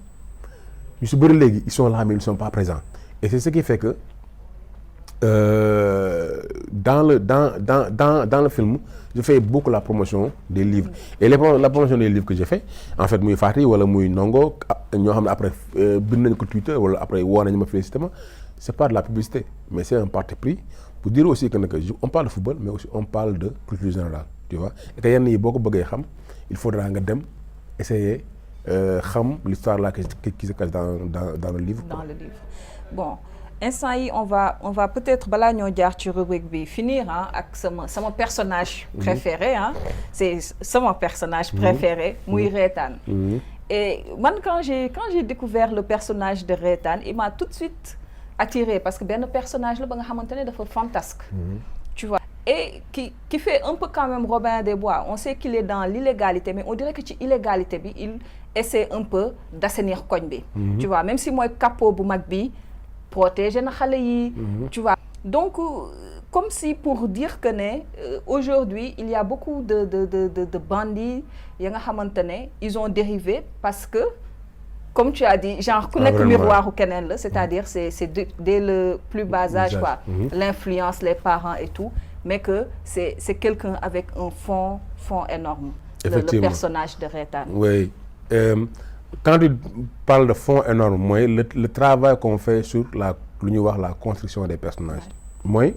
ñu si bëri léegi ils sont là mais ils ne sont pas présents et c'est ce qui fait que dans le film je fais beaucoup la promotion des livres et la promotion des livres que j'ai fait en fait muy Fati wala muy Ndongo ñoo xam ne après bind nañ ko Twitter wala après woo nañu ma félicité ma c'est pas de la publicité mais c'est un parti pris pour dire aussi que on parle de football mais aussi on parle de culture générale tu vois et que yenn yi boo ko bëggee xam il faudra nga dem essayer xam l'histoire là qui se cache dans le livre. Dans le livre bon. instant yi on va peut-être balaa ñoo jaar ci rubrique bi finir ak sama personnage préféré c'est sama personnage préféré muy Reetaan et man quand j'ai découvert le personnage de Reetaan il m'a tout de suite attiré parce que benn personnage la ba nga xamante ne dafa fantasque tu vois et qui fait un peu quand même Robin des Bois on sait qu'il est dans l'illégalité mais on dirait que ci illégalité bi il essaie un peu d'assainir koñ bi tu vois même si mooy capot bu mag bi protéger na xale yi tu vois donc comme si pour dire que aujourd'hui il y a beaucoup de bandits ya nga xamante ne ils ont dérivé parce que comme tu as dit genre ku nekk miroir u keneen la c'est-à-dire c'est dès le plus bas âge quoi l'influence les parents et tout mais que c'est quelqu'un avec un fond énorme le personnage de Reetaan. Oui. Quand tu parles de fond énorme mooy le travail qu'on fait sur lu ñuy wax la construction des personnages mooy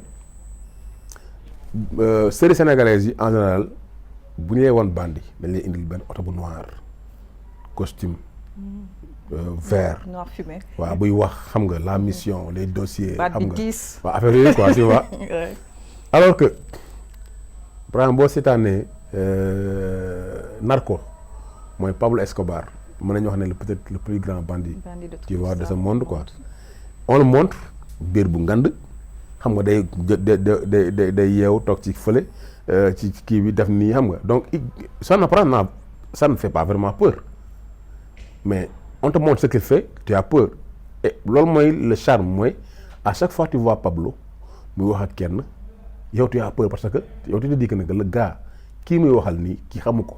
séries sénégalaises yi en général bu ñu lay woon bandi dañ lay indil benn oto bu noir costume vert noir fumé waaw buy wax xam nga la mission les dossiers xam nga diis waaw affaire yooyu quoi tu vois alors que par exemple boo seetaanee Narco mooy Pablo Escobar mën nañu wax ne peut-être le plus grand bandit tu vois de ce monde quoi on le montre biir bu ngand xam nga day yeew toog ci fële ci kii bi def nii xam nga donc ça ne fait pas vraiment peur mais on te montre ce qu'il fait tu as peur et loolu mooy le charme mooy à chaque fois tu vois Pablo muy wax ak kenn yow tu as peur parce que yow tu te dis que le gars kii muy waxal nii kii xamu ko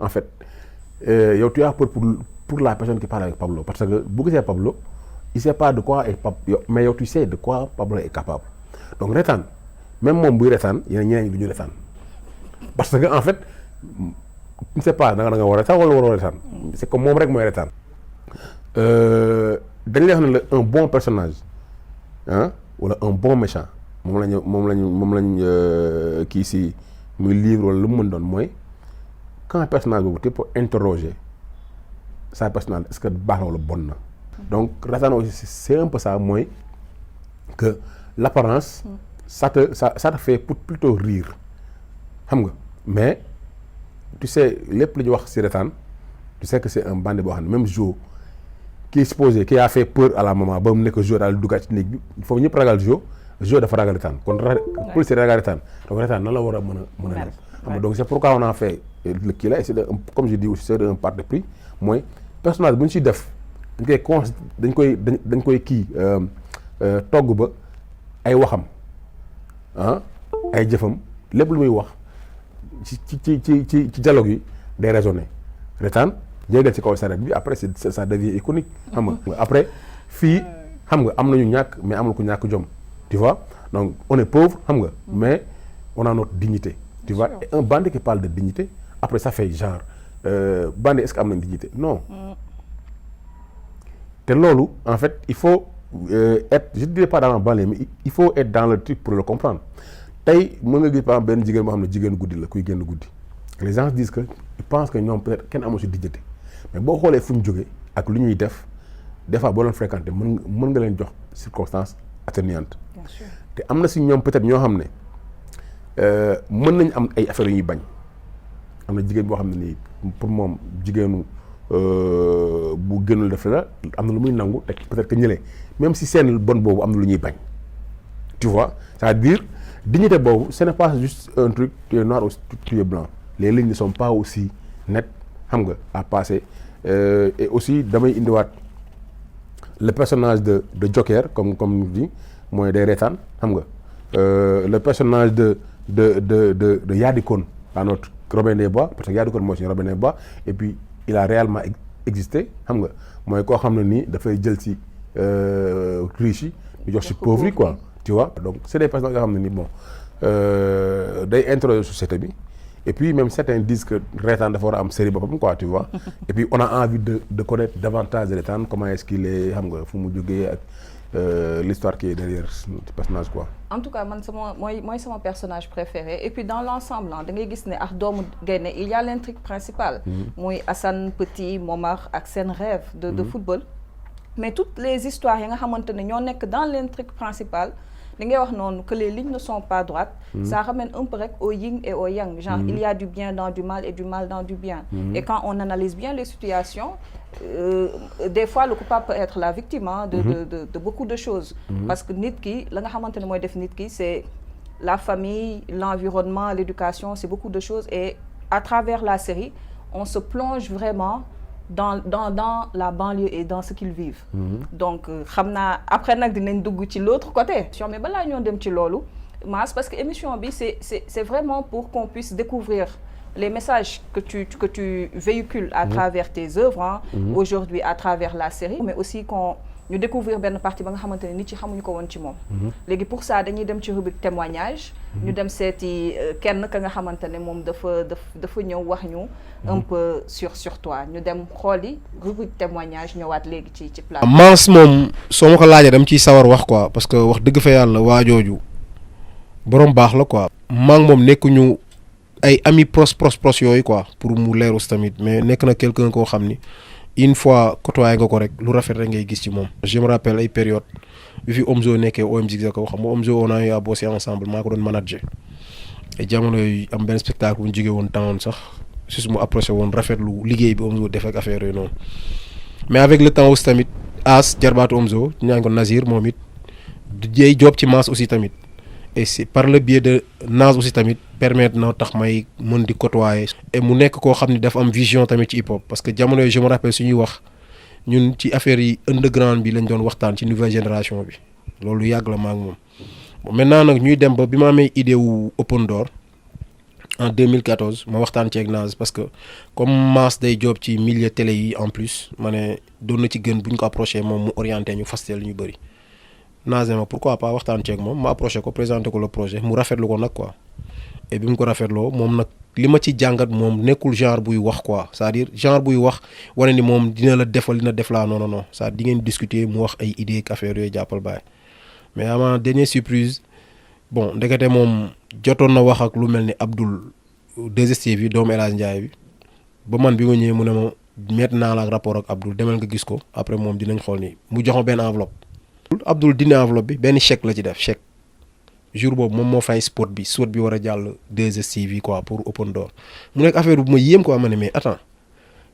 en fait yow tu as peur pour la personne qui parle avec Pablo parce que bu gisee Pablo il sait pas de quoi est mais yow tu sais de quoi Pablo est capable donc Reetaan même moom buy reetaan ñeneen ñi du ñu reetaan parce que en fait je ne sais pas da nga war a reetaan wala waroo reetaan c'est comme moom rek mooy reetaan dañ lay wax ne un bon personnage wala un bon méchant moom lañu kii si muy livre wala lu mu mën doon mooy quand personnage boobu te pour interroger sa personnalité est-ce que baax na wala bon na donc Reetaan aussi c'est un peu ça mooy que l'apparence ça te fait plutôt rire xam nga mais tu sais lépp lu ñu wax ci Reetaan tu sais que c'est un bandit boo xam ne même Jo qui a fait peur à la maman ba mu nekk Jo daal duggaat ci néeg bi foofu ñëpp ragal Jo dafa ragal Reetaan kon policier ragal Reetaan donc Reetaan nan la war a mën a def xam nga donc c'est pourquoi on a fait le kii là et c'est comme je dis aussi c'est un parti pris mooy personnage bu ñu ciy def dañ koy kii togg ba ay waxam ay jëfam lépp lu muy wax ci dialogue yi day raisonner Reetaan jéegal ci kaw saret bi après ça devient iconique xam nga après fii xam nga am nañu ñàkk mais am na ku ñàkk jom tu vois donc on est pauvre xam nga mais on a notre dignité tu vois et un bandit qui parle de dignité après ça fait genre bandit est-ce que am nañ dignité non te loolu en fait il faut être je dirais pas dans la banlieue mais il faut être dans le truc pour le comprendre tey mën nga gis par exemple benn jigéen boo xam ne jigéenu guddi la kuy génn guddi les gens disent que ils pensent que ñoom peut-être kenn amoo ci dignité mais boo xoolee fu ñu jógee ak lu ñuy def des fois boo leen fréquenter mën nga leen jox circonstances atténuantes te am na ci ñoom peut-être ñoo xam ne mën nañ am ay affaires yu ñuy bañ am na jigéen boo xam ne nii pour moom jigéenu bu gënul def la am na lu muy nangu te peut-être que ñële même si seen bon boobu am na lu ñuy bañ tu vois c'est-à-dire dignité boobu ce n'est pas juste un truc tu es noir ou tu es blanc les lignes ne sont pas aussi nettes xam nga à passer et aussi damay indiwaat le personnage de Joker comme nous dit mooy day Reetaan xam nga le personnage de Yadikon à notre Robin des Bois parce que Yadikon mooy suñu Robin des Bois et puis il a réellement existé xam nga mooy koo xam ne nii dafay jël ci riche yi ñu jox ci pauvre yi quoi tu vois. donc c'est des personnes yoo xam ne ni bon day introduire société bi et puis même certains disent que Reetaan dafa war a am série boppam quoi tu vois. et puis on a envie de connaître davantage Reetaan comment est-ce qu'il est xam nga fu mu jógee ak l'histoire qui est derrière ce personnage quoi. En tout cas man sama mooy sama personnage préféré et puis dans l'ensemble da ngay gis ne ak doomu gaynde il y a l'intrigue principale. muy Assane Petit Momar ak seen rêve de football. mais toutes les histoires yi nga xamante ne ñoo nekk dans l'intrigue principale li ngay wax noonu que les lignes ne sont pas droites. ça ramène un peu rek au yin et au yang. genre il y a du bien dans du mal et du mal dans du bien. et quand on analyse bien les situations des fois le coupable peut être la victime de beaucoup de choses. parce que nit ki la nga xamante ne mooy def nit ki c'est la famille, l'environnement, l'éducation, c'est beaucoup de choses et à travers la série on se plonge vraiment dans la banlieue et dans ce qu'ils vivent. donc xam naa après nag dinañ dugg ci l'autre côté. mais balaa ñoo dem ci loolu Mass parce que émission bi c'est vraiment pour qu'on puisse découvrir les messages que tu véhicules à travers tes œuvres aujourd'hui à travers la série mais aussi qu'on ñu découvrir benn partie ba nga xamante ne nit ci xamuñu ko woon ci moom. léegi pour ça dañuy dem ci rubrique témoignage. ñu dem seeti kenn ka nga xamante ne moom dafa ñëw wax ñu. un peu sur toi ñu dem xooli rubrique témoignage ñëwaat léegi ci plateau. Mass moom soo ma ko laajee dama ciy sawar wax quoi parce que wax dëgg fa yàlla waajooju borom baax la quoi. maa ngi moom nekkuñu ay amis pros yooyu quoi pour mu leerus tamit mais nekk na quelqu'un koo xam ni. une fois côtoyé nga ko rek lu rafet rek ngay gis ci moom. je me rappelle ay période bi fi Omzo nekkee OMG ko xam nga Omzo on a eu à bosser ensemble maa ko doon manager et jamono yooyu am benn spectacle bu ñu jógee woon temps sax su mu approché woon rafetlu liggéey bi Omzo def ak affaire yooyu noonu mais avec le temps aussi tamit As jarbaatu Omzo ñaan ko Nazir moom it jëy job ci Mass aussi tamit et c'est par le biais de Naz aussi tamit permettre na tax may mën di côtoyer. et mu nekk koo xam ne dafa am vision tamit ci hip hop parce que jamono je me rappelle suñuy wax ñun ci affaire yi underground bi lañ doon waxtaan ci nouvelle génération bi loolu yàgg la ma ak moom. maintenant nag ñuy dem ba bi ma amee idée wu Open Door en 2014 ma waxtaan ci ak Naz parce que comme Mass day job ci milieu télé yi en plus ma ne doon na ci gën bu ñu ko approché moom mu orienté ñu fastel ñu bëri. Naz ma pourquoi pas waxtaan ceeg moom ma approché ko présenté ko le projet mu rafetlu ko nag quoi et bi mu ko rafetloo moom nag li ma ci jàngat moom nekkul genre buy wax quoi c'est-à-dire genre buy wax wane ni moom dina la defal dina def laa non c'est-à-dire di ngeen discuter mu wax ay idées ak affaire yooyu jàppal baay mais à ma dernière surprise bon ndekete moom jotoon na wax ak lu mel ni Abdoul 2STV doomu El Hadj Ndiaye bi ba man bi ma ñëwee mu ne ma mettre naa la ak rapport ak Abdoul demal nga gis ko après moom dinañ xool ni mu jox ma benn enveloppe. Abdoul dina enveloppe bi benn chèque la ci def chèque jour boobu moom moo fay spot bi war a jàll 2STV quoi pour Open Door mu nekk affaire bu ma yéem quoi ma ne mais attends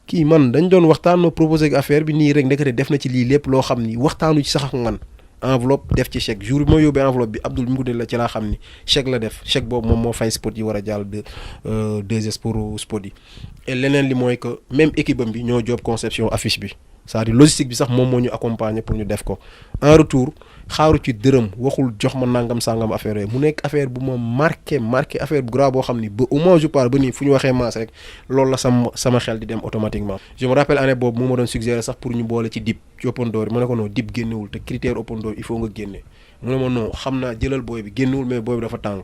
kii man dañ doon waxtaan ma proposé affaire bi nii rek ndekete def na ci lii lépp loo xam ni waxtaanu ci sax ak man enveloppe def ci chèque jour bi ma yóbbee enveloppe bi Abdoul mi ngi ko la ci laa xam ni chèque la def chèque boobu moom moo fay spot yi war a jàll 2S pour spot yi et leneen li mooy que même équipe am bi ñoo job conception affiche bi c'est-à-dire logistique bi sax moom moo ñu accompagner pour ñu def ko en retour xaaru ci dërëm waxul jox ma nangam sangam affaire yooyu mu nekk affaire bu ma marqué affaire bu grave boo xam ni ba au moins je parle ba nii fu ñu waxee Mass rek loolu la sama xel di dem automatiquement. je me rappelle année boobu moo ma doon suggéré sax pour ñu boole ci dip ci Open Door yi ma ne ko non dip génnewul te critère Open Door il faut nga génne mu ne ma non xam naa jëlal booy bi génnewul mais booy bi dafa tàng.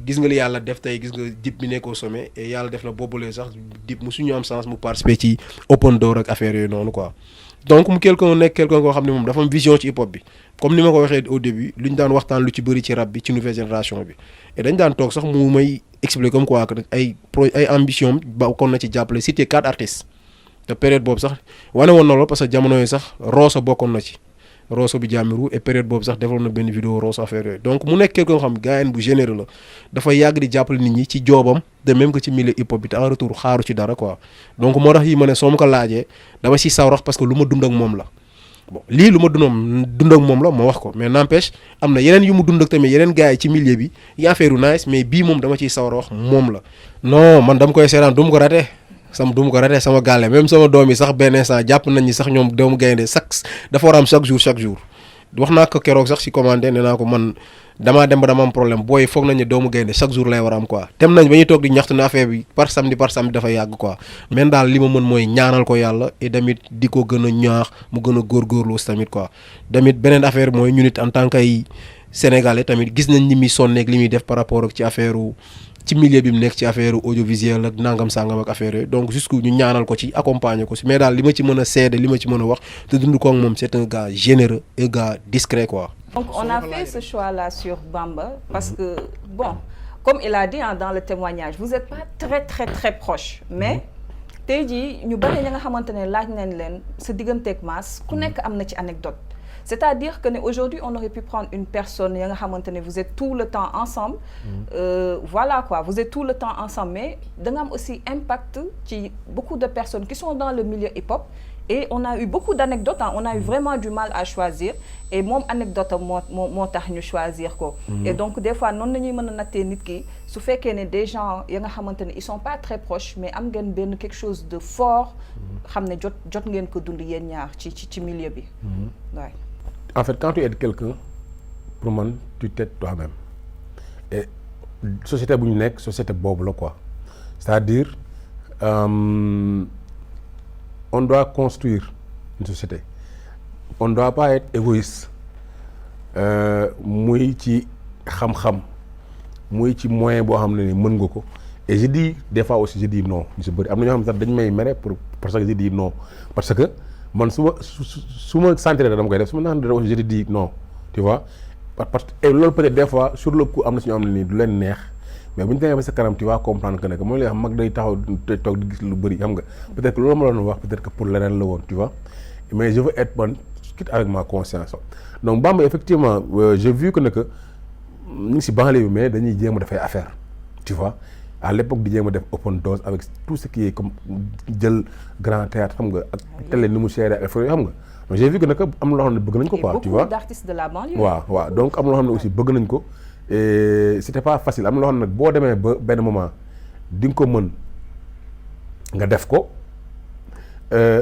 gis nga li yàlla def tey gis nga dip bi nekk au sommet et yàlla def na boobulee sax dip mu suñu am chance mu participer ci Open Door ak affaire yooyu noonu quoi donc mu quelqu'un koo xam ne moom dafa am vision ci hip hop bi comme ni ma ko waxee au début lu ñu daan waxtaan lu ci bëri ci rap bi ci nouvelle génération bi et dañ daan toog sax mu may expliquer comme quoi que ay ambition ba kon na ci jàppale cité 4 artistes te période boobu sax wane woon na loolu parce que jamono yooyu sax Rosso bokkoon na ci Rosso bi Jamiru et période boobu sax defoon na benn vidéo Rosso affaire yooyu donc mu nekk quelqu'un xam gaayen bu généreux la dafa yàgg di jàppale nit ñi ci joobam de même que ci milieu hip hop bi te en retour xaaru ci dara quoi donc moo tax yi ma ne soo ma ko laajee dama si sawrax parce que lu ma dund ak moom la bon lii lu ma dund ak moom la ma wax ko mais n'empêche am na yeneen yu mu dund ak tamit yeneen gars yi ci milieu bi yi affaire yu nice mais bii moom dama ciy sawar wax moom la non man dama koy seetaan du ma ko rate sama gàlle même sama doom yi sax benn instant jàpp nañ ni sax ñoom doomu gaynde dafa war a am chaque jour wax naa ko keroog sax ci commandé nee naa ko man damaa dem ba dama am problème booy foog nañ ne doomu gaynde chaque jour lay war a am quoi dem nañ ba ñuy toog di ñaxtu ne affaire bi par samedi dafa yàgg quoi mais daal li ma mën mooy ñaanal ko yàlla et tamit di ko gën a ñaax mu gën a góorgóorlu tamit quoi tamit beneen affaire mooy ñu nit en tant que ay sénégalais tamit gis nañ ni muy sonneeg li muy def par rapport ak ci affaire ci milieu bi mu nekk ci affaire audiovisuel ak nangam sangam ak affaire yooyu donc jusqu'où ñu ñaanal ko ci accompagner ko ci mais daal li ma ci mën a seede li ma ci mën a wax te dund ko ak moom c'est un gars généreux un gars discret quoi. Donc on a fait ce choix-là sur Bamba parce que bon comme il a dit dans le témoignage vous êtes pas très proche mais tey jii ñu bari ña nga xamante ne laaj nañ leen sa digganteeg Mass ku nekk am na ci anecdote. C'est-à-dire que aujourd'hui on aurait pu prendre une personne ya nga xamante ne vous êtes tout le temps ensemble voilà quoi vous êtes tout le temps ensemble mais da nga am aussi impact ci beaucoup de personnes qui sont dans le milieu hip-hop et on a eu beaucoup d'anecdotes on a eu vraiment du mal à choisir et moom anecdote moo tax ñu choisir ko et donc des fois noonu nañuy mën a nattee nit ki su fekkee ne des gens ya nga xamante ne ils sont pas très proches mais am ngeen benn quelque chose de fort xam ne jot ngeen ko dund yéen ñaar ci milieu bi waay. En fait, quand tu aides quelqu'un, pour moi, tu t'aides toi-même. Et société bu ñu nekk société boobu la quoi. C'est-à-dire on doit construire une société. On ne doit pas être égoïste. muy ci xam-xam muy ci moyen boo xam ne ni mën nga ko. Et je dis des fois aussi je dis non ñu si bëri am na ñoo xam ne sax dañu may mere parce que je dis non parce que. man su ma sentir dama koy def su ma naan dara je te dis non tu vois parce que loolu peut-être des fois sur le coup am na si ñoo xam ne nii du leen neex mais bu ñu demee ba sa kanam tu vas comprendre que ne mooy li nga xam mag day taxaw te toog di gis lu bëri xam nga peut-être que loolu ma doon wax peut-être que pour leneen la woon tu vois mais je veux être man quitte avec ma conscience donc Bamba effectivement j'ai vu que ne que ñu ngi si banlieue bi mais dañuy jéem a def ay affaire tu vois à l'époque di jéem a def open doors avec tout ce qui est comme jël grand théâtre xam nga ak télé ni mu seere ak affaire xam nga donc j'ai vu que nag am na loo xam ne bëgg nañ ko quoi tu vois d'artistes de la banlieue waaw donc am na loo xam ne aussi bëgg nañ ko et c'était pas facile am na loo xam ne nag boo demee ba benn moment di nga ko mën nga def ko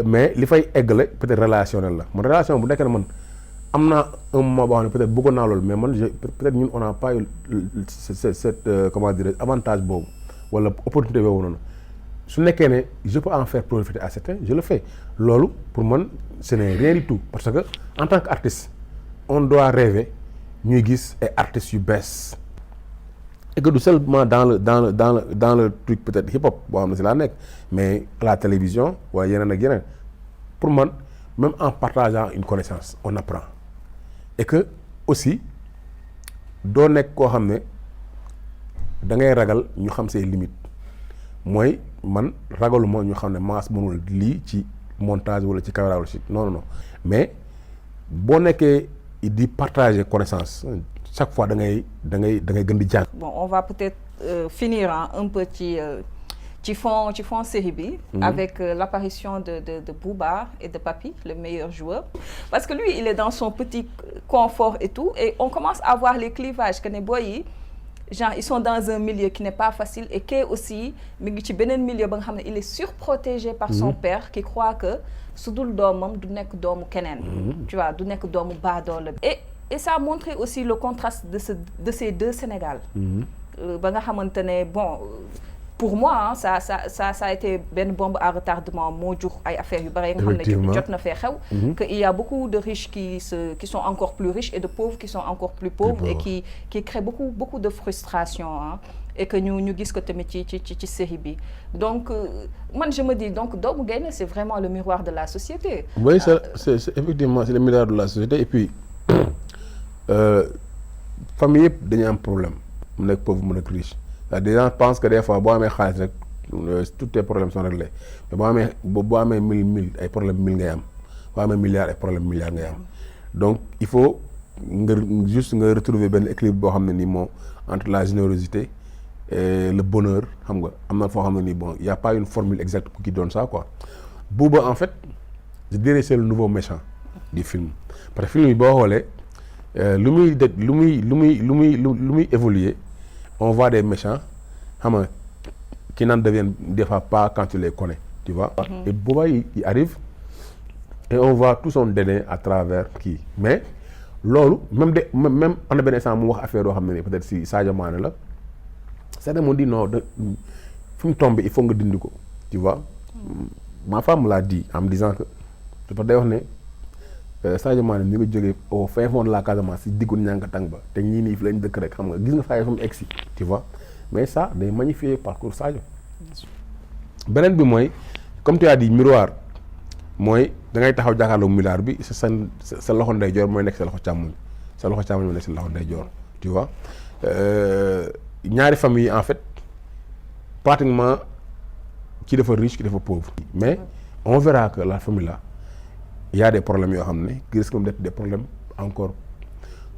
mais li fay eggale peut-être relationnel la man relation bu nekkee ne man am naa un moment boo xam ne peut-être bëggoon naa loolu mais man peut-être ñun on n'a pas eu cette comment dire avantage boobu wala opportunité boobu noonu su nekkee ne je peux en faire profiter à certains je le fais loolu pour man ce n'est rien du tout parce que en tant qu'artiste on doit rêver ñuy gis ay artistes yu bees et que du seulement dans le truc peut-être hip-hop boo xam ne si laa nekk mais à la télévision wala yeneen ak yeneen pour man même en partageant une connaissance on apprend et que aussi doo nekk koo xam ne da ngay ragal ñu xam say limites mooy man ragaluma ñu xam ne Mass mënul lii ci montage wala ci caméra wala ci non mais boo nekkee di partager connaissance chaque fois da ngay gën di jàng. Bon on va peut-être finir un peu ci fond série bi avec l'apparition de Booba et de Papy le meilleur joueur parce que lui il est dans son petit confort et tout et on commence à voir les clivages que ne boy yi genre ils sont dans un milieu qui n'est pas facile et qui aussi mi ngi ci beneen milieu ba nga xam ne il est surprotégé par son père qui croit que su dul doomam du nekk doomu keneen tu vois du nekk doomu baadoola et ça a montré aussi le contraste de ces deux Sénégal ba nga xamante ne bon pour moi ça a été benn bombe à retardement moo jur ay affaires yu bari nga xam ne jot na fee xew que il y a beaucoup de riches qui sont encore plus riches et de pauvres qui sont encore plus pauvres et qui créent beaucoup de frustration et que ñu gis ko tamit ci série bi donc man je me dis donc Doomu Gaynde c'est vraiment le miroir de la société. Oui c'est effectivement c'est le miroir de la société et puis famille yëpp dañuy am problème mu nekk pauvre mu nekk riche. Des gens pensent que des fois boo amee xaalis rek tous tes problèmes sont réglés mais boo amee mille ay problème 1000 ngay am boo amee milliards ay problème milliards ngay am donc il faut nga retrouver benn équilibre boo xam ne nii moom entre la générosité et le bonheur xam nga am na foo xam ne nii bon y a pas une formule exacte qui donne ça quoi. Booba en fait je dirais c'est le nouveau méchant du film parce que film yi boo xoolee lu muy évoluer on voit des méchants xam nga qui n'en deviennent des fois pas quand tu les connais tu vois et Booba il arrive et on voit tout son dédain à travers kii mais loolu même am na benn instant mu wax affaire yoo xam ne peut-être si Sadio Mané la Sadio moo dit non fi mu tombé il faut nga dindi ko tu vois. Ma femme l'a dit en me disant que dafa day wax ne Sadio Mané mi nga jógee au fin fond de la Casamance si diggu Ñankatang ba te ñii nii fi lañ dëkk rek xam nga gis nga Sadio fa mu egsi tu vois mais ça day magnifier parcours Sadio. beneen bi mooy comme tu as dit miroir mooy da ngay taxaw jàkkaarloo milliard bi sa loxo ndeyjoor mooy nekk sa loxo càmmoñ mooy nekk sa loxo ndeyjoor tu vois ñaari famille en fait pratiquement qui dafa riche qui dafa pauvre. mais on verra que la famille là il y a des problèmes yoo xam ne qui risquent d'être des problèmes encore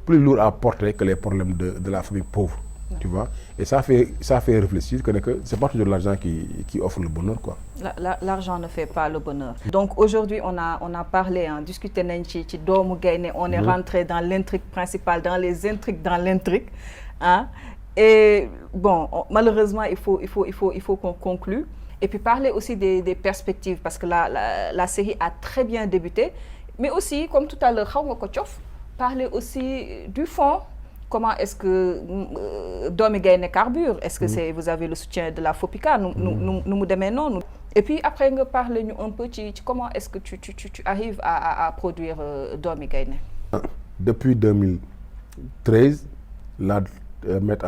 plus lourds à porter que les problèmes de la famille pauvre. Tu vois, et ça fait réfléchir que c'est pas toujours l'argent qui offre le bonheur, quoi. L'argent ne fait pas le bonheur. Donc aujourd'hui on a parlé, discuté nañ ci doomu gaynde, on est rentré dans l'intrigue principale, dans les intrigues dans l'intrigue, hein. Et bon, malheureusement il faut qu'on conclue. Et puis parler aussi des perspectives, parce que la série a très bien débuté, mais aussi comme tout à l'heure xaw nga ko cof, parler aussi du fond. Comment est-ce que Doomi Gaynde carbure? Est-ce que c'est vous avez le soutien de la FOPICA? Nous mu demee noonu. Et puis après nga parler ñu un peu ci comment est-ce que tu arrives à produire Doomi Gaynde? Depuis 2013 la mettre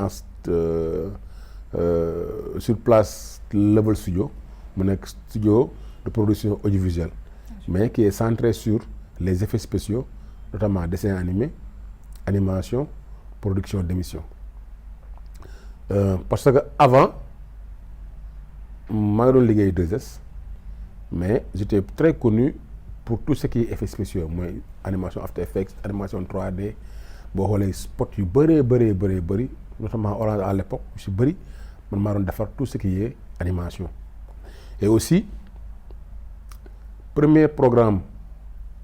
sur place Level Studio mu nekk studio de production audiovisuelle mais qui est centré sur les effets spéciaux, notamment dessin animé, animation, production d'émissions. Parce que avant maa ngi doon liggéey 2S mais j'étais très connu pour tout ce qui est effets spéciaux mooy animation After Effects, animation 3D boo xoolee spot yu bëri notamment Orange à l'époque yu si bëri man maa doon defar tout ce qui est animation. Et aussi premier programme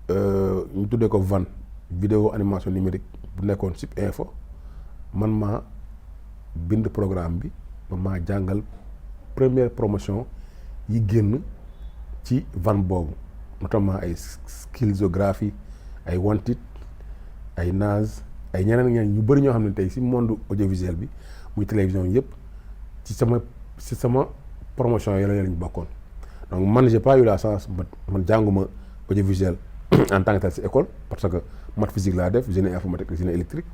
ñu tuddee ko VAN vidéo animation numérique bu nekkoon Sip Info man maa bind programme bi man maa jàngal première promotion yi génn ci VAN boobu notamment ay skillographie ay Wanted ay Naz ay ñeneen ñu bëri ñoo xam ne tey ci monde audiovisuel bi muy télévision yëpp ci sama promotion yi la ñu bokkoon. Donc man j'ai pas eu la chance man jànguma audiovisuel en tant que tel ci école parce que maths physique laa def génie informatique génie électrique.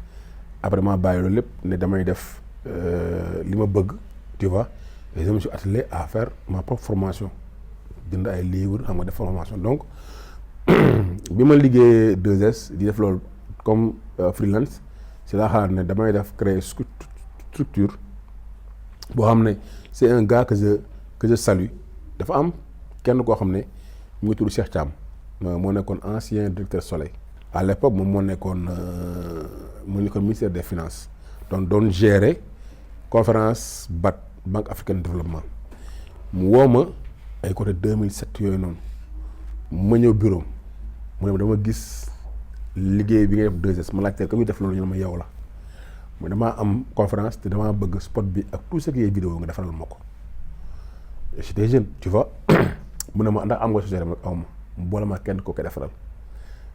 Après maa bàyyi loolu lépp ne damay def li ma bëgg tu vois et je me suis attelé à faire ma propre formation jënd ay livres xam nga def formation donc bi ma liggéeyee 2S di def loolu comme freelance c'est la xalaat ne damay def créer structure boo xam ne c'est un gars que je salue dafa am kenn koo xam ne mu ngi tudd Cheikh Thiam moo nekkoon ancien directeur Soleil. À l'époque moom moo nekkoon ministère des finances donc doon gérer conférence BAD Banque africaine de développement mu woo ma ay côté 2007 yooyu noonu ma ñëw bureau mu ne dama gis liggéey bi ngay def 2S ma laajteel comme ñu def loolu ñu ne ma yow la mu damaa am conférence te damaa bëgg spot bi ak tout ce qui est vidéo nga defaral ma ko j'étais jeune tu vois mu ne ma ndax am nga société rek aw ma mu boole ma kenn koo koy defaral.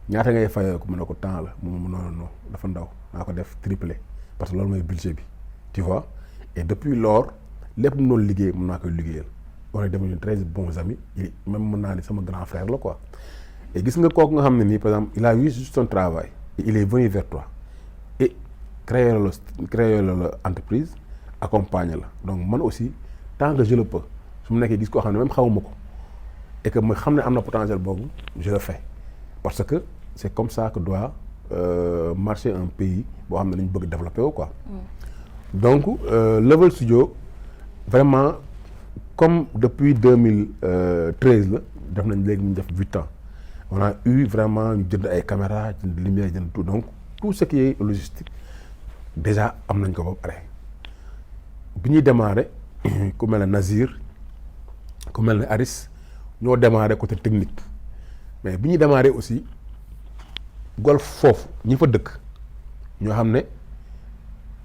ñaata ngay fayoo ko mën na ko temps la moom non dafa ndaw naa ko def triplé parce que loolu mooy budget bi tu vois et depuis lors lépp mu doon liggéey mën naa koy liggéeyal on est devenus très bons amis même mën naa ni sama grand frère la quoi et gis nga kooku nga xam ne nii par exemple il a vu juste son travail il est venu vers toi et créer la entreprise accompagner la donc man aussi tant que je le peux su mu nekkee gis koo xam ne même xawuma ko et que ma xam ne am na potentiel boobu je le fais parce que c'est comme ça que doit marcher un pays boo xam ne dañu bëgg développer wu quoi. Donc Level Studio vraiment comme depuis 2013 la def nañ léegi ñu def 8 ans on a eu vraiment ñu jënd ay caméras jënd lumière jënd tout donc tout ce qui est logistique déjà am nañ ko ba pare bi ñuy démarrer ku mel ne Nazir ku mel ne Aris ñoo démarrer côté technique mais bi ñuy démarrer aussi golf foofu ñi fa dëkk ñoo xam ne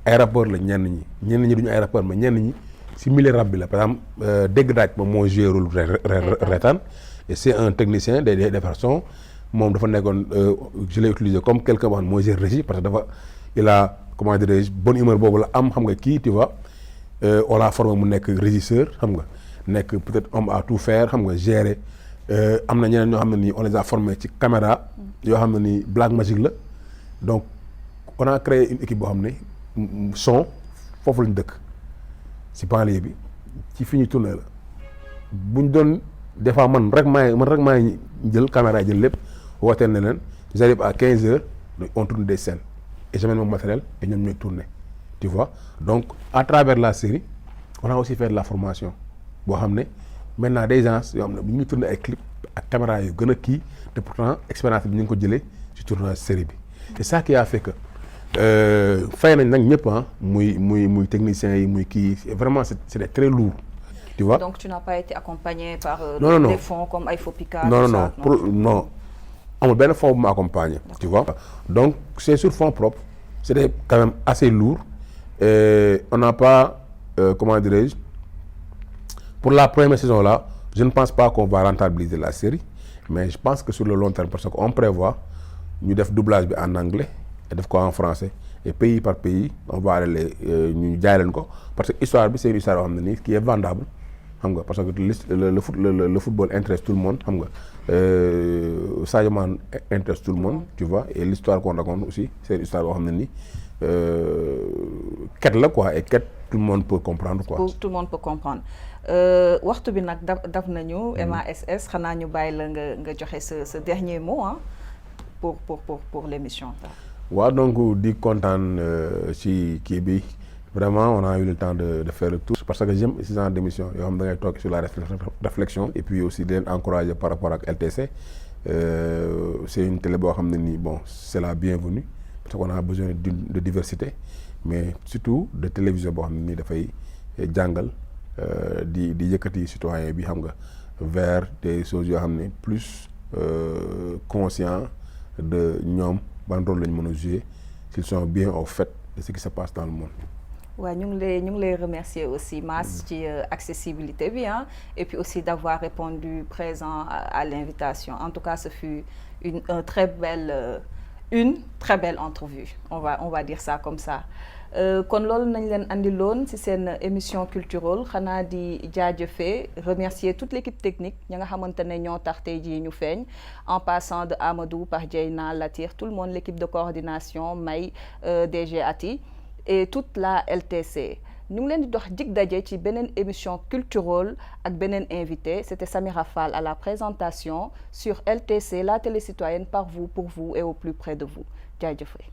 ay rappeurs la ñenn ñi duñu ay rappeurs mais ñenn ñi si milieu rap bi la par exemple dégg daaj moom moo joué rôle reetaan et c'est un technicien day defar son moom dafa nekkoon je l'ai utilisé comme quelqu'un boo xam ne mooy gérer régie parce que dafa il a comment dirais-je bonne humeur boobu la am xam nga kii tu vois on l'a formé mu nekk régisseur xam nga nekk peut-être homme à tout faire xam nga gérer am na ñeneen ñoo xam ne nii on les a formés ci caméra yoo xam ne nii Blackmagic la donc on a créé une équipe boo xam ne son foofu lañ dëkk si banlieue bi ci fi ñuy tourné la buñ doon des fois man rek maay jël caméra jël lépp wooteel ne leen j'arrive à 15 heures on tourne des scènes et j'amène mon matériel et ñoom ñooy tourner tu vois donc à travers la série on a aussi fait de la formation boo xam ne maintenant des gens yoo xam ne bu ñuy tourner ay clip ak caméra yu gën a kii te pourtant expérience bi ñu ngi ko jëlee ci tournage série bi c'est ça qui a fait que fay nañ nag ñëpp muy techniciens yi muy kii vraiment c'était très lourd tu vois. Donc tu n'as pas été accompagné par non. Des fonds comme Ifopica. Non amul benn fonds bu ma accompagné tu vois. Donc c'est sur fonds propres c'était quand même assez lourd et on n'a pas comment dirais-je pour la première saison là je ne pense pas qu'on va rentabiliser la série mais je pense que sur le long terme parce qu'on prévoit ñu def doublage bi en anglais et def ko en français et pays par pays on va aller ñu jaay leen ko parce que histoire bi c'est une histoire yoo xam ne nii qui est vendable xam nga parce que le football intéresse tout le monde xam nga Sadio Mané intéresse tout le monde tu vois et l'histoire qu'on raconte aussi c'est une histoire boo xam ne nii quête la quoi et quête tout le monde peut comprendre quoi. Tout le monde peut comprendre waxtu bi nag daf nañu MASS xanaa ñu bàyyi la nga joxe ce dernier mot pour l'émission. waaw donc di kontaan ci kii bi vraiment on a eu le temps de faire le tour parce que j'aime ce genre d'émission yoo xam da ngay toog sur la réflexion et puis aussi di leen encourager par rapport ak LTC c'est une télé boo xam ne nii bon c'est la bienvenue parce qu'on a besoin de diversité mais surtout de télévision boo xam ne nii dafay jàngal di yëkkati citoyen bi xam nga vers des choses yoo xam ne plus conscient de ñoom ban rôle lañ mën a jouer s'ils sont bien au fait de ce qui se passe dans le monde. waaw ñu ngi lay remercier aussi Mass ci accessibilité bi et puis aussi d'avoir répondu présent à l'invitation en tout cas ce fut une très belle entrevue on va dire ça comme ça kon loolu nañ leen andiloon ci seen émission culturelle xanaa di jaajëfee remercier toute l'équipe technique ña nga xamante ne ñoo tax tey jii ñu feeñ en passant de Amadou par Dieyna Latir tout le monde l'équipe de coordination May DG Ati et toute la LTC ñu ngi leen di dox dig daje ci beneen émission culturelle ak beneen invité c'était Samira Fall à la présentation sur LTC la télé citoyenne par vous pour vous et au plus près de vous jaajëfee